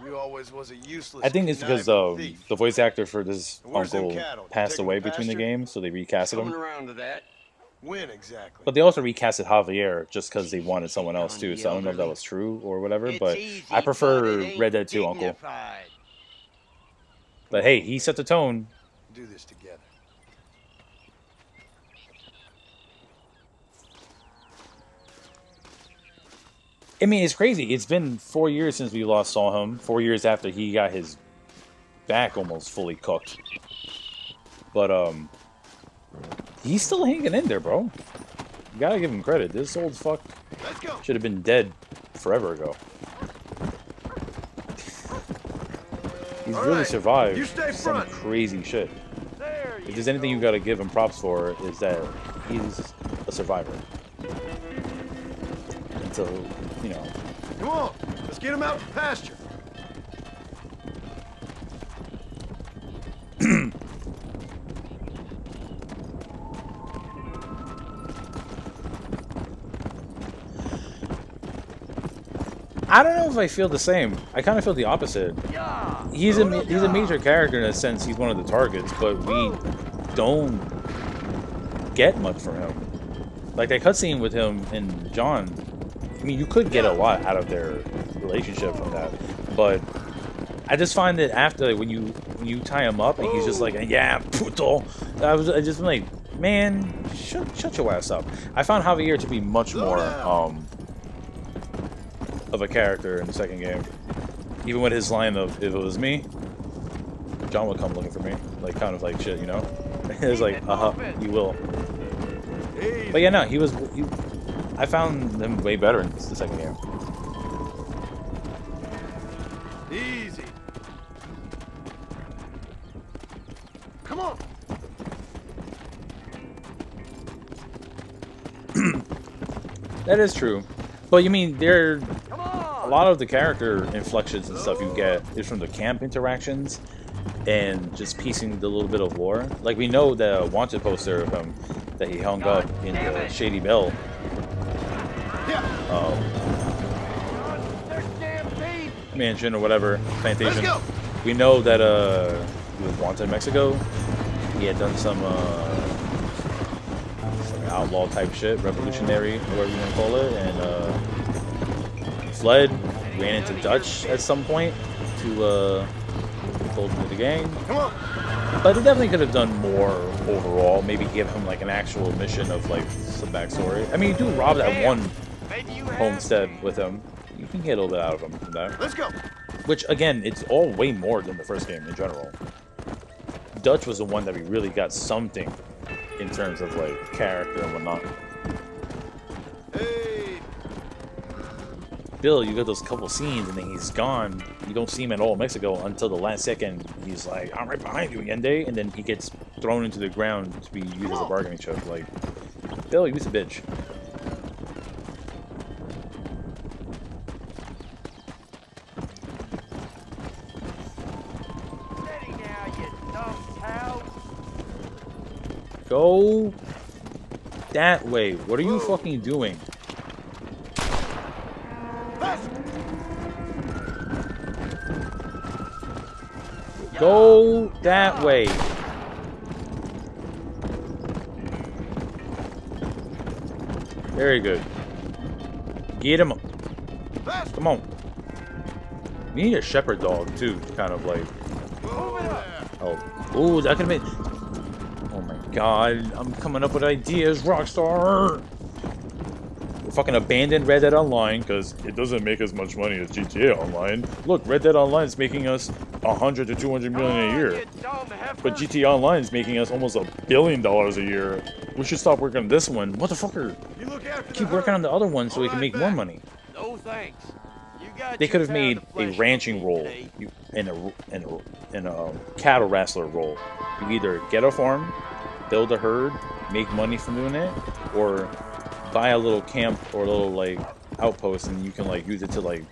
You always was a useless. I think it's because conniving thief. the voice actor for this Where's them uncle cattle? Did you passed take 'em away to between the pasture? games, so they recasted Coming him. around to that. When exactly? But they also recasted Javier just because they wanted someone else too. So I don't know if that was true or whatever. It's But easy, I prefer but it ain't Red Dead 2 Uncle. dignified. But hey, he set the tone. Do this together. I mean, it's crazy. It's been 4 years since we last saw him. 4 years after he got his back almost fully cooked. But he's still hanging in there, bro. You gotta give him credit. This old fuck Let's go. should have been dead forever ago. He's All really right, survived you stay some front. crazy shit. If there's anything you gotta give him props for, is that he's a survivor. Until, you know. Come on. Let's get him out to pasture. I don't know if I feel the same. I kind of feel the opposite. He's a major character in a sense. He's one of the targets, but we don't get much from him. Like that cutscene with him and John. I mean, you could get a lot out of their relationship from that. But I just find that after, like, when you tie him up and he's just like, yeah, puto, I just like, man, shut your ass up. I found Javier to be much more of a character in the second game. Even with his line of, if it was me, John would come looking for me. Like, kind of like shit, you know? It was like, you will. But yeah, no, I found him way better in the second game. Easy. Come on. That is true. But you mean, a lot of the character inflections and stuff you get is from the camp interactions and just piecing the little bit of lore. Like, we know the wanted poster of him that he hung up in the Shady Bell mansion or whatever, plantation. We know that he was wanted in Mexico. He had done some outlaw type shit, revolutionary, whatever you want to call it, and he fled, ran into Dutch at some point to fold into the gang. But he definitely could have done more overall. Maybe give him like an actual mission of like some backstory. I mean, you do rob that one homestead with him. You can get a little bit out of him from that. Let's go. Which again, it's all way more than the first game in general. Dutch was the one that we really got something in terms of like character and whatnot. Hey. Bill, you got those couple scenes and then he's gone. You don't see him at all in Mexico until the last second. He's like, I'm right behind you, Yende, and then he gets thrown into the ground to be used as a bargaining chip. Like, Bill, you was a bitch. Go that way. What are you fucking doing? Go that way. Very good. Get him. Come on. We need a shepherd dog too, to kind of like. Oh, ooh, that could have been. Oh my god, I'm coming up with ideas, Rockstar. We're fucking abandoned Red Dead Online because it doesn't make as much money as GTA Online. Look, Red Dead Online is making us 100 to 200 million a year, but GTA Online is making us almost $1 billion a year. We should stop working on this one, motherfucker. Keep working on the other one so we can make more money. No thanks. They could have made a ranching role and a cattle wrestler role. You either get a farm, build a herd, make money from doing it, or buy a little camp or a little like outpost and you can like use it to like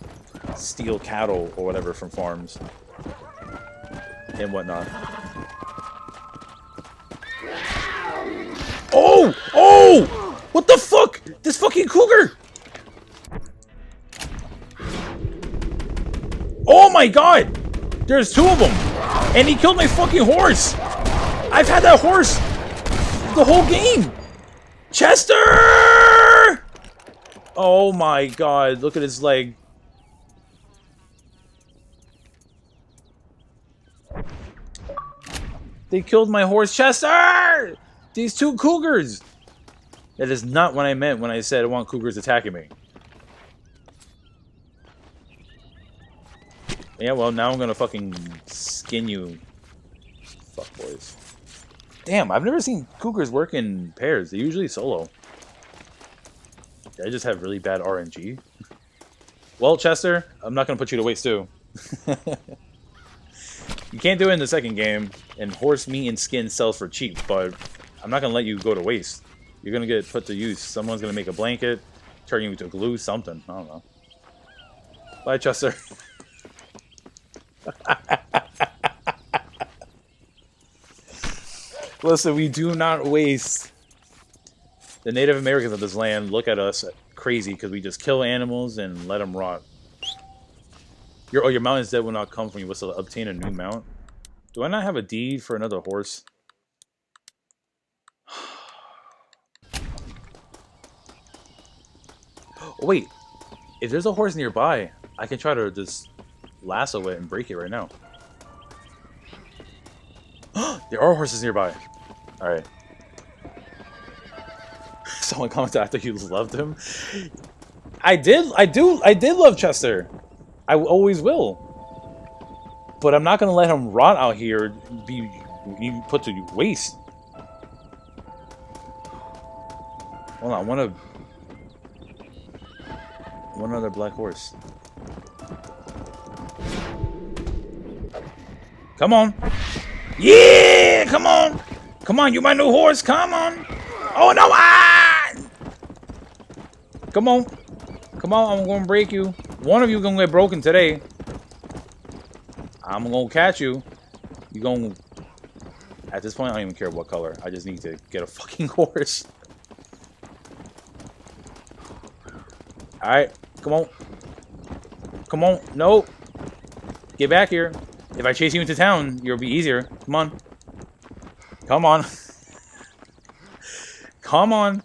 steal cattle or whatever from farms and whatnot. Oh! Oh! What the fuck? This fucking cougar! Oh my god! There's two of them! And he killed my fucking horse! I've had that horse the whole game! Chester! Oh my god, look at his leg. They killed my horse, Chester! These two cougars! That is not what I meant when I said I want cougars attacking me. Yeah, well, now I'm gonna fucking skin you. Fuck boys. Damn, I've never seen cougars work in pairs. They're usually solo. I just have really bad RNG. Well, Chester, I'm not gonna put you to waste too. You can't do it in the second game, and horse meat and skin sells for cheap, but I'm not gonna let you go to waste. You're gonna get put to use. Someone's gonna make a blanket, turn you into glue, something. I don't know. Bye, Chester. Listen, we do not waste. The Native Americans of this land look at us crazy because we just kill animals and let them rot. Your mount is dead will not come from you. What's to obtain a new mount? Do I not have a deed for another horse? Oh, wait, if there's a horse nearby, I can try to just lasso it and break it right now. There are horses nearby. All right. Someone commented after you loved him. I did love Chester. I always will. But I'm not gonna let him rot out here, be put to waste. Hold on, one other black horse. Come on. Yeah, come on. Come on, you my new horse. Come on. Oh no, ah! Come on. Come on, I'm gonna break you. One of you gonna get broken today. I'm gonna catch you. You gonna... At this point, I don't even care what color. I just need to get a fucking horse. Alright, come on. Come on, no. Get back here. If I chase you into town, it'll be easier. Come on. Come on. Come on.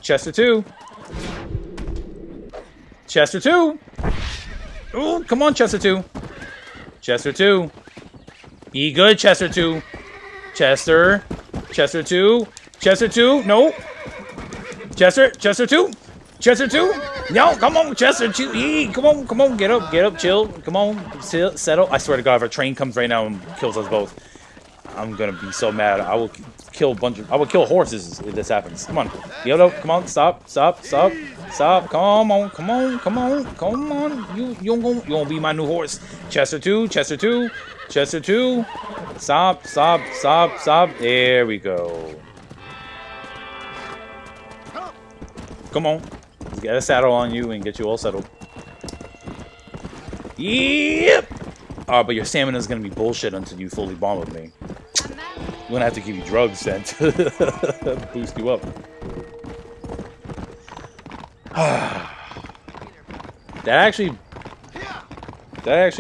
Chester 2. Chester 2. Ooh, come on, Chester 2. Chester 2. Be good, Chester 2. Chester. Chester 2. Chester 2. No. Chester 2. Chester 2. No, come on, Chester 2. Come on, get up, chill. Come on, settle. I swear to God, if a train comes right now and kills us both, I'm gonna be so mad. I will kill horses if this happens. Come on, Yodo, come on, stop. Come on. You gonna be my new horse. Chester 2. Stop. There we go. Come on. Let's get a saddle on you and get you all settled. Yep. Oh, but your stamina is gonna be bullshit until you fully bond with me. I'm gonna have to give you drugs then to boost you up. That actually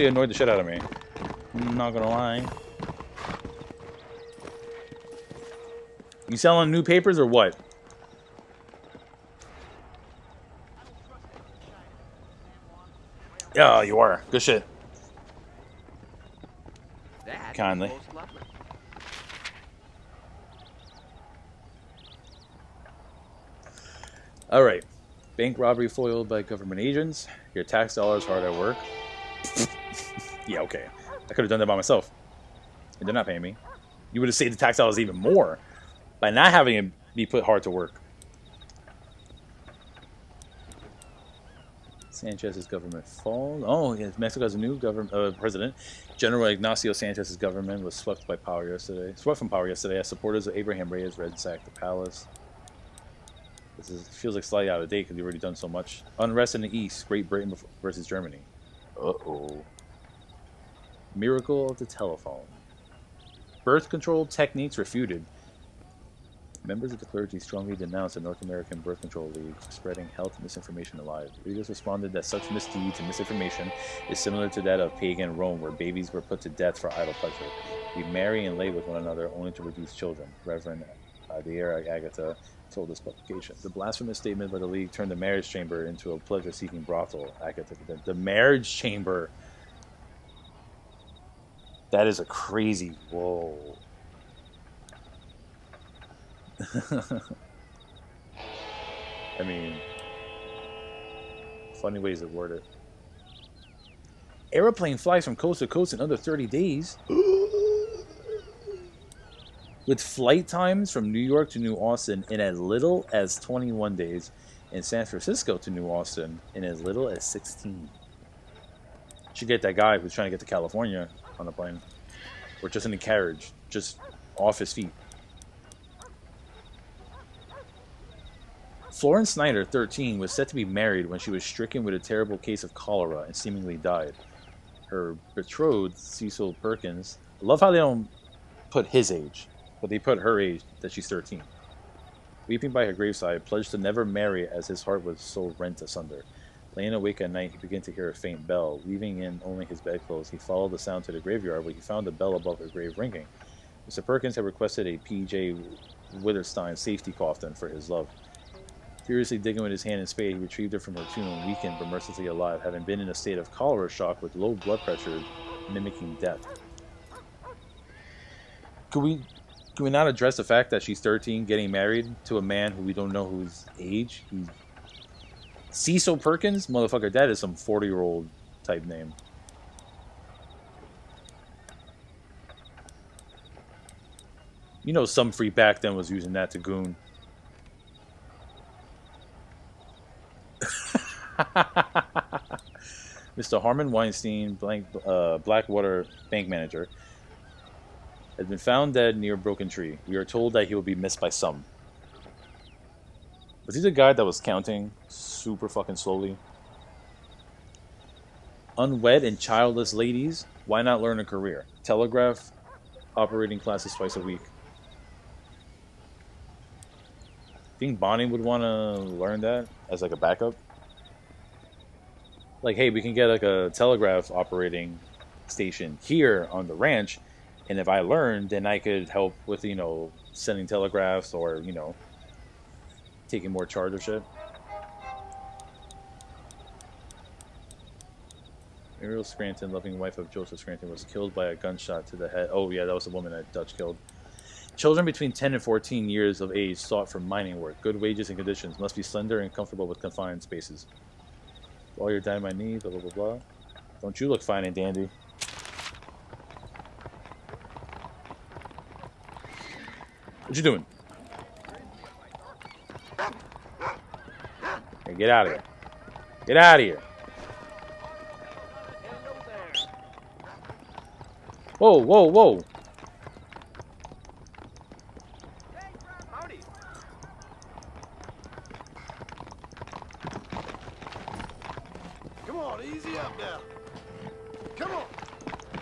annoyed the shit out of me. I'm not gonna lie. You selling new papers or what? Yeah, you are. Good shit. Kindly. Alright. Bank robbery foiled by government agents. Your tax dollars hard at work. Yeah, okay. I could have done that by myself. And they're not paying me. You would have saved the tax dollars even more by not having it be put hard to work. Sanchez's government falls. Oh, yes, Mexico has a new president. General Ignacio Sanchez's government was swept from power yesterday as supporters of Abraham Reyes ransacked the palace. Feels like slightly out of date because we've already done so much. Unrest in the East. Great Britain versus Germany. Uh-oh. Miracle of the telephone. Birth control techniques refuted. Members of the clergy strongly denounced the North American Birth Control League for spreading health misinformation and lies. Leaders responded that such misdeeds and misinformation is similar to that of pagan Rome, where babies were put to death for idle pleasure. We marry and lay with one another only to produce children. Reverend Adair Agatha told this publication. The blasphemous statement by the League turned the marriage chamber into a pleasure-seeking brothel. Agatha, the marriage chamber. That is a crazy. Whoa. I mean, funny ways to word it. Aeroplane flies from coast to coast in under 30 days. With flight times from New York to New Austin in as little as 21 days, and San Francisco to New Austin in as little as 16. Should get that guy who's trying to get to California on the plane. Or just in a carriage, just off his feet. Florence Snyder, 13, was set to be married when she was stricken with a terrible case of cholera and seemingly died. Her betrothed, Cecil Perkins, I love how they don't put his age, but they put her age, that she's 13. Weeping by her graveside, pledged to never marry as his heart was so rent asunder. Laying awake at night, he began to hear a faint bell. Leaving in only his bedclothes, he followed the sound to the graveyard, where he found the bell above her grave ringing. Mr. Perkins had requested a P.J. Witherstein safety coffin for his love. Furiously digging with his hand and spade, he retrieved her from her tomb, weakened but mercilessly alive, having been in a state of cholera shock with low blood pressure, mimicking death. Can we not address the fact that she's 13, getting married to a man who we don't know whose age? He's Cecil Perkins? Motherfucker, that is some 40-year-old type name. You know some freak back then was using that to goon. Mr. Harmon Weinstein, Blackwater bank manager, has been found dead near a broken tree. We are told that he will be missed by some. Was he the guy that was counting super fucking slowly? Unwed and childless ladies, why not learn a career? Telegraph operating classes twice a week. Think Bonnie would want to learn that as like a backup? Like, hey, we can get like a telegraph operating station here on the ranch, and if I learn, then I could help with, you know, sending telegraphs or, you know, taking more charge of shit. Ariel Scranton, loving wife of Joseph Scranton, was killed by a gunshot to the head. Oh yeah, that was the woman that Dutch killed. Children between 10 and 14 years of age sought for mining work. Good wages and conditions. Must be slender and comfortable with confined spaces. All your dynamite needs, blah, blah, blah, blah. Don't you look fine and dandy. What you doing? Hey, get out of here. Get out of here. Whoa, whoa, whoa. Come on, easy up now. Come on.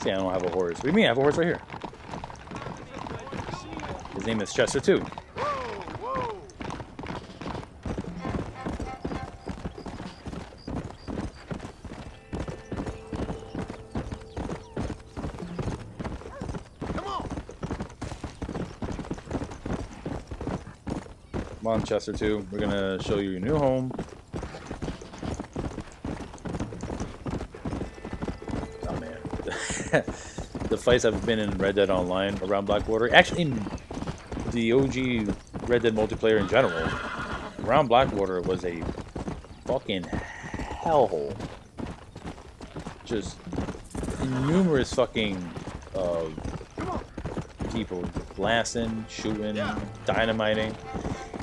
See, I don't have a horse. What do you mean? I have a horse right here. His name is Chester, too. Whoa, whoa. Come on. Come on, Chester, too. We're going to show you your new home. Oh, man. The fights I've been in Red Dead Online around Blackwater. Actually, in the OG Red Dead multiplayer in general, around Blackwater was a fucking hellhole. Just numerous fucking people blasting, shooting, dynamiting.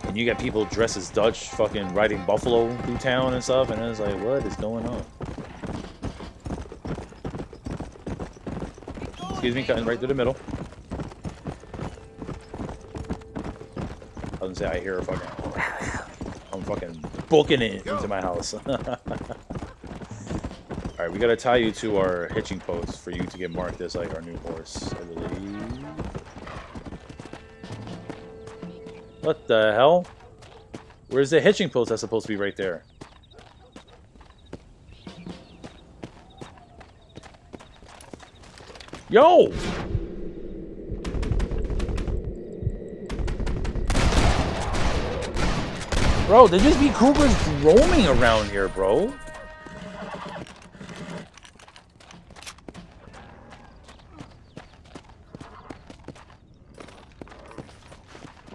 And you got people dressed as Dutch fucking riding buffalo through town and stuff, and it's like, what is going on? Excuse me, cutting right through the middle. I was gonna say, I hear a fucking... I'm fucking booking it into my house. Alright, we gotta tie you to our hitching post for you to get marked as like our new horse, I believe. What the hell? Where's the hitching post? That's supposed to be right there. Yo! Bro, there just be cougars roaming around here, bro.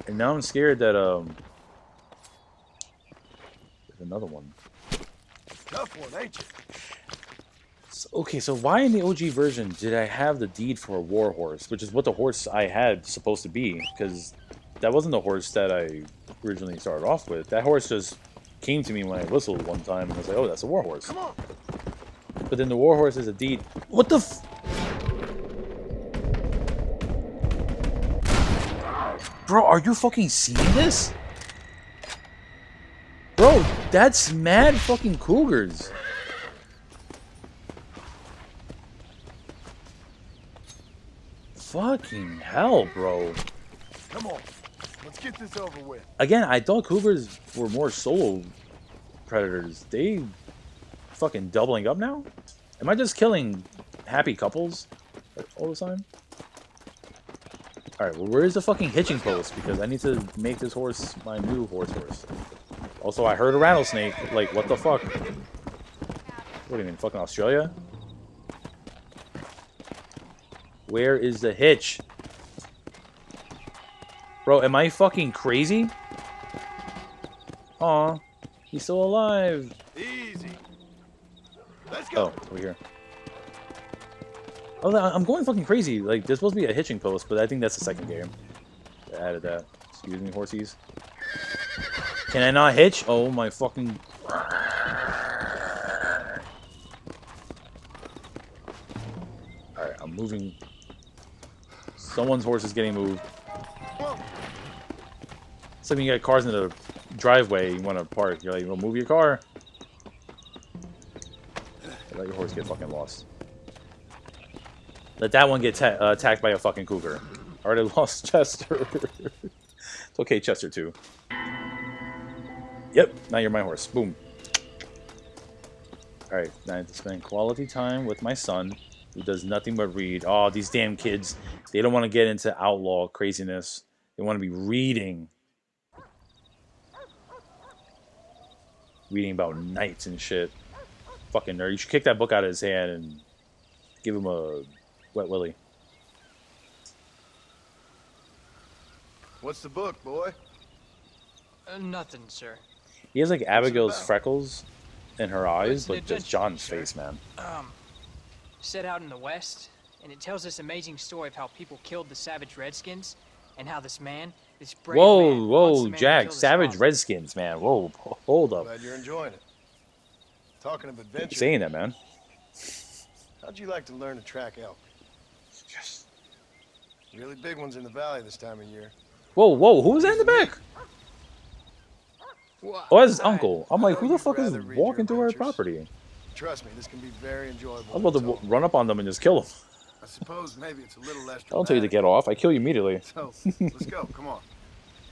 And now I'm scared that, there's another one. Tough one, ain't you? Okay, so why in the OG version did I have the deed for a war horse, which is what the horse I had supposed to be? Because that wasn't the horse that I originally started off with. That horse just came to me when I whistled one time, and I was like, oh, that's a war horse. Come on. But then the war horse is a deed. What the f... Bro, are you fucking seeing this? Bro, that's mad fucking cougars. Fucking hell, bro. Come on. Let's get this over with. Again, I thought cougars were more solo predators. They fucking doubling up now? Am I just killing happy couples all the time? Alright, well, where's the fucking hitching post? Because I need to make this horse my new horse. Also, I heard a rattlesnake. Like, what the fuck? What do you mean, fucking Australia? Where is the hitch? Bro, am I fucking crazy? Aw, he's still alive. Easy. Let's go. Oh, over here. Oh, I'm going fucking crazy. Like, there's supposed to be a hitching post, but I think that's the second game. They added that. Excuse me, horsies. Can I not hitch? Oh my fucking... Alright, I'm moving. Someone's horse is getting moved. It's like when you got cars in the driveway, you want to park. You're like, well, move your car. Let your horse get fucking lost. Let that one get attacked by a fucking cougar. Already lost Chester. It's okay, Chester too. Yep, now you're my horse. Boom. Alright, now I have to spend quality time with my son, who does nothing but read. Oh, these damn kids. They don't want to get into outlaw craziness. They want to be reading. Reading about knights and shit. Fucking nerd. You should kick that book out of his hand and give him a wet willy. What's the book, boy? Nothing, sir. He has like Abigail's about? freckles in her eyes, It's an but just adventure, John's sir. face, man. Set out in the West, and it tells this amazing story of how people killed the savage Redskins, and how this man, this brave man, Whoa, wants the whoa, man who Jack. killed his Savage father. Redskins, man. Whoa, hold up. Glad you're enjoying it. Talking of Keep adventure, saying that, man. how'd you like to learn to track elk? Yes. Really big ones in the valley this time of year. Whoa, whoa, who was that in the back? Well, Oh, that's his uncle. I'm like, I who know the fuck you'd is rather read walking your through our adventures. property? Trust me, this can be very enjoyable. I was about to on its own. run up on them and just kill them. I suppose maybe it's a little less I don't tell you to dramatic. get off. I kill you immediately. So, let's go. Come on.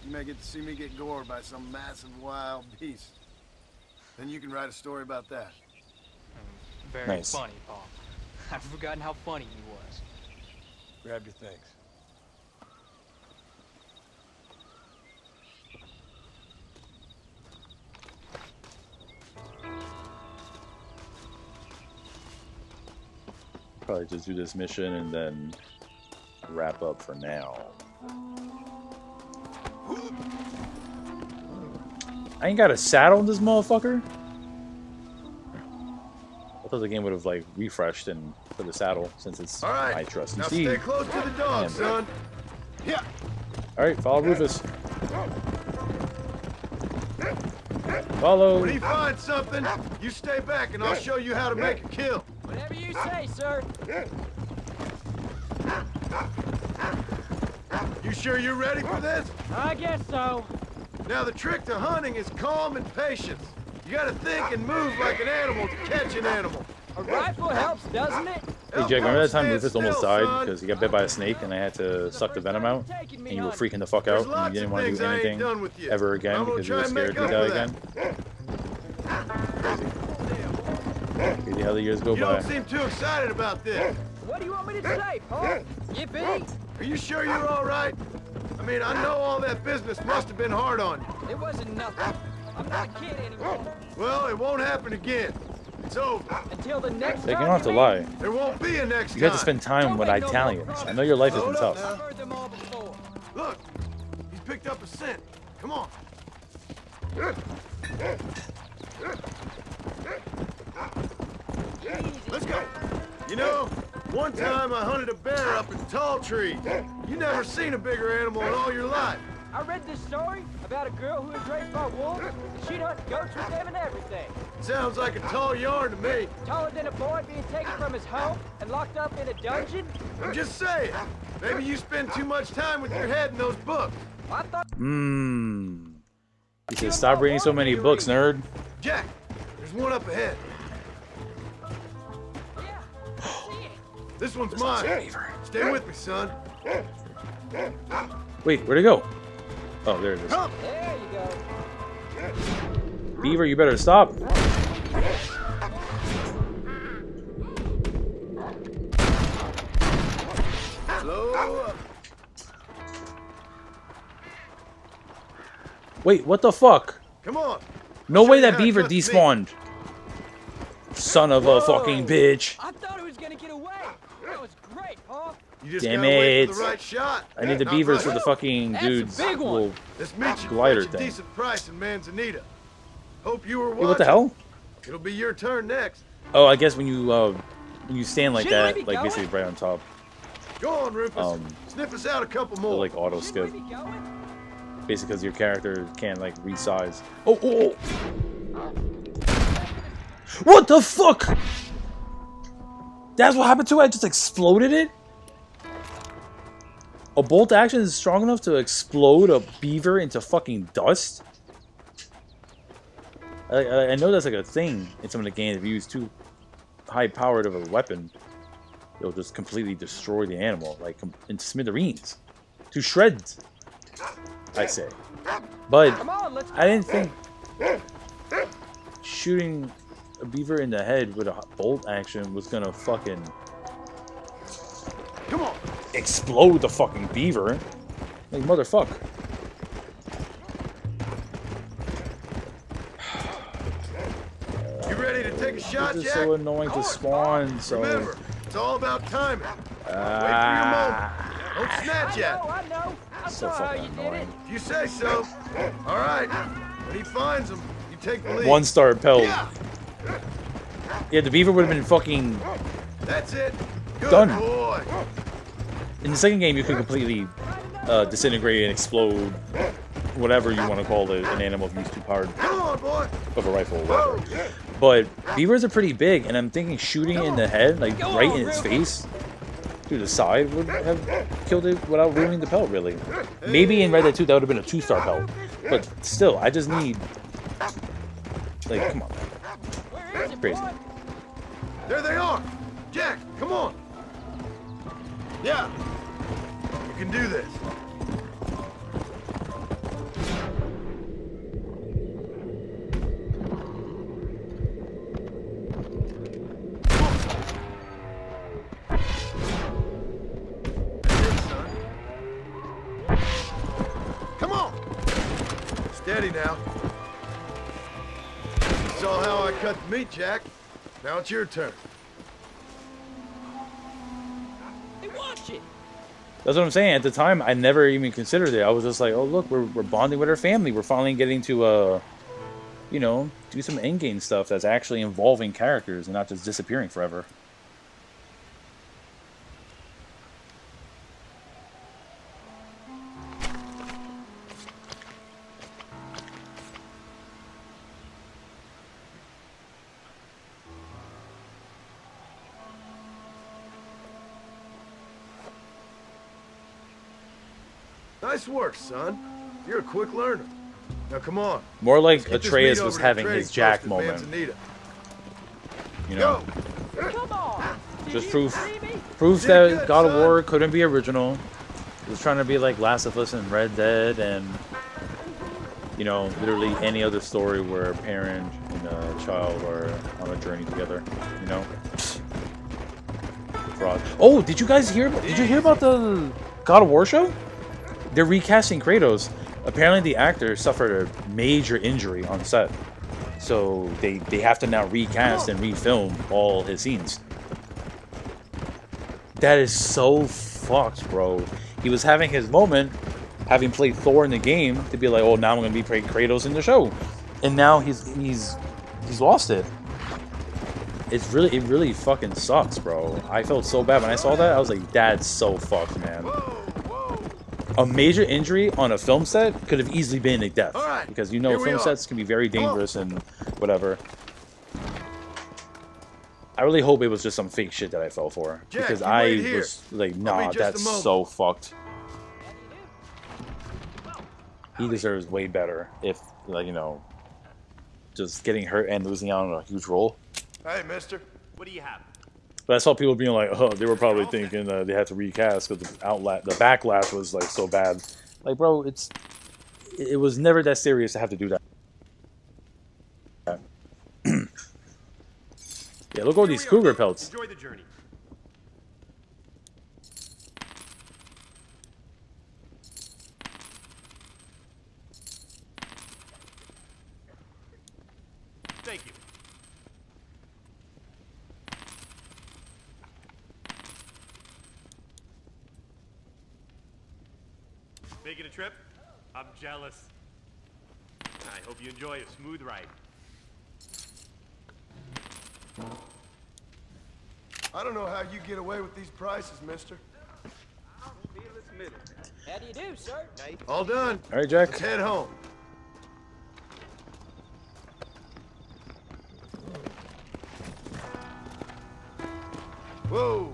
You may get to see me get gored by some massive wild beast. Then you can write a story about that. Very Nice. funny, Paul. I've forgotten how funny he was. Grab your things. Probably just do this mission and then wrap up for now. I ain't got a saddle in this motherfucker. I thought the game would have like refreshed and put the saddle since it's All right. my trusty Now steed. stay close to the dog, Damn. son. Yeah. All right, follow Rufus. Follow. When he finds something, you stay back and I'll show you how to make a kill. Whatever you say, sir. You sure you're ready for this? I guess so. Now the trick to hunting is calm and patience. You gotta think and move like an animal to catch an animal. A rifle helps, doesn't it? Hey Jack, remember that time Stand Rufus almost still, died son. because he got bit by a snake and I had to suck the venom out? And you were freaking the fuck out There's and lots you didn't of want to things do I ain't anything done with you. ever again I'm gonna because you were try and scared make to up die for again? Crazy how the years go You by. don't seem too excited about this. What do you want me to say, Paul? Yippee! Are you sure you're all right? I mean, I know all that business must have been hard on you. It wasn't nothing. I'm not a kid anymore. Well, it won't happen again. It's over. Until the next Like, you time don't have to meet. lie. There won't be a next You time. have to spend time with Don't make no Italians. more I know your life has been Hold up tough. now. Heard them all before. Look, he's picked up a scent. Come on. Let's go. You know, one time I hunted a bear up in tall trees. You never seen a bigger animal in all your life. I read this story about a girl who was raised by wolves, and she'd hunt goats with them and everything. Sounds like a tall yarn to me. Taller than a boy being taken from his home and locked up in a dungeon. I'm just saying. Maybe you spend too much time with your head in those books. I thought He said, stop reading so many books, nerd. Jack, there's one up ahead. yeah, I see it. This one's mine. Stay with me, son. Wait, where'd it go? Oh, there it is. Come. There you go. Beaver, you better stop. Slow up. Wait, what the fuck? Come on. No Show way you that how to beaver cut the meat. despawned. Son of a fucking bitch. I thought it was gonna get away. That was great, huh? You just Damn gotta wait it. for the right shot. I need the Not beavers rush for the it. fucking That's a dude's big one. little This meat should glider fetch a thing. decent price in Manzanita. Hope you were watching. Hey, what the hell? It'll be your turn next. Oh, I guess when you stand like Shouldn't we that, be like going? basically right on top, Go on, Rufus. Sniff us out a couple it'll more. like auto skip. Shouldn't we be going? Basically, because your character can't like resize. Oh! What the fuck? That's what happened to it? I just exploded it? A bolt action is strong enough to explode a beaver into fucking dust? I know that's like a thing in some of the games. If you use too high-powered of a weapon, it'll just completely destroy the animal, like into smithereens. To shreds, I say. But Come on, let's I didn't think shooting a beaver in the head with a bolt action was gonna fucking Come on. explode the fucking beaver. Like, motherfucker. You ready to take a shot, It's just Jack? so annoying to spawn, so... Remember, it's all about timing. Wait for your moment. Don't snatch at it. I know. I So saw how fucking you did it. annoying. If you say so. All right. When he finds them, you take the lead. 1-star pelt. Yeah, Yeah, the beaver would have been fucking... that's it. Good Done. boy. In the second game, you could completely disintegrate and explode whatever you want to call it, an animal if you use too powered Come on, boy. of a rifle or whatever. But beavers are pretty big, and I'm thinking shooting in the head, like right in its face, through the side, would have killed it without ruining the pelt, really. Maybe in Red Dead 2 that would have been a 2-star pelt. But still, I just need... Like, come on. It's crazy. There they are. Jack, come on. Yeah. You can do this. Come on. Steady now. You saw how I cut the meat, Jack. Now it's your turn. Hey, watch it. That's what I'm saying. At the time, I never even considered it. I was just like, oh, look, we're bonding with our family. We're finally getting to, you know, do some endgame stuff that's actually involving characters and not just disappearing forever. Nice work, son. You're a quick learner. Now come on. More like Get this Atreus meat was over to having trading his Jack post at moment. Manzanita. You know? Go. Come on. Did Just you proof see me? that good, God of son. War couldn't be original. It was trying to be like Last of Us and Red Dead and, you know, literally any other story where a parent and a child are on a journey together, you know? Fraud. Oh, did you guys hear? Did you hear about the God of War show? They're recasting Kratos. Apparently the actor suffered a major injury on set. So they have to now recast and refilm all his scenes. That is so fucked, bro. He was having his moment, having played Thor in the game, to be like, oh, now I'm gonna be playing Kratos in the show, and now he's lost it. It really fucking sucks, bro. I felt so bad when I saw that. I was like, that's so fucked, man. A major injury on a film set could have easily been a death, All right, because you know here we film are. sets can be very dangerous and whatever. I really hope it was just some fake shit that I fell for, Jack, because you I wait here. was like, I'll nah, be just a that's moment. so fucked. He deserves way better if, like, you know, just getting hurt and losing out on a huge role. Hey, mister. What do you have? But I saw people being like, oh, they were probably thinking they had to recast because the backlash was like so bad. Like, bro, it was never that serious to have to do that. Yeah, look at all these cougar pelts. Enjoy the journey. Thank you. Making a trip? I'm jealous. I hope you enjoy a smooth ride. I don't know how you get away with these prices, mister. How do you do, sir? All done. All right, Jack. Let's head home. Whoa.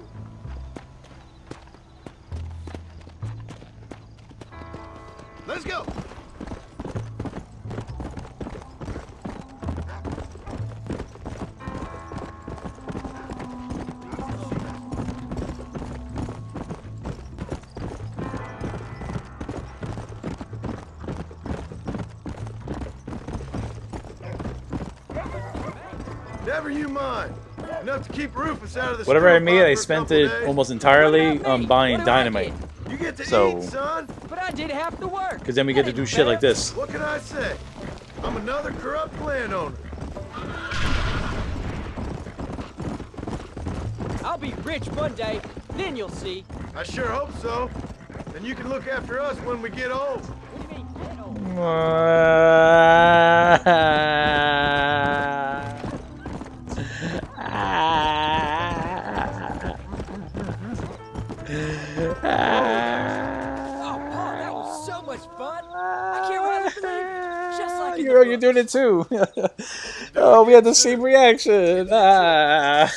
Let's go. Never you mind. Enough to keep Rufus out of the Whatever I screw made, pot I for a spent couple it days. almost entirely buying dynamite. You get to So- eat, son. But I did half the work. Because then we get to do shit like this. What can I say? I'm another corrupt landowner. I'll be rich one day, then you'll see. I sure hope so. And you can look after us when we get old. What do you mean, get old? Oh, Paul, that was so much fun. I can't hardly believe it. Just like in the You're doing it too. Oh, we had the same reaction. Ah.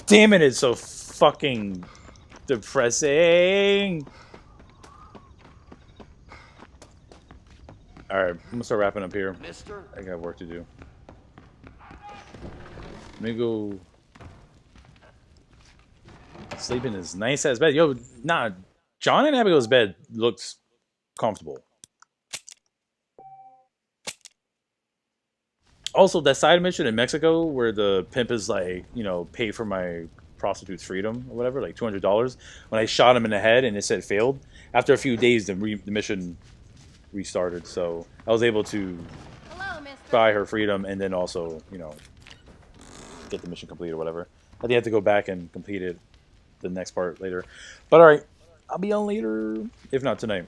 Damn it, it's so fucking depressing. Alright, I'm gonna start wrapping up here. Mister? I got work to do. Let me go sleep in this nice ass bed. Yo, nah, John and Abigail's bed looks comfortable. Also, that side mission in Mexico where the pimp is like, you know, pay for my prostitute's freedom or whatever, like $200. When I shot him in the head and it said failed, after a few days, the mission restarted. So I was able to Hello, mister. buy her freedom and then also, you know, get the mission complete or whatever. I think I have to go back and complete it the next part later. But alright, I'll be on later, if not tonight.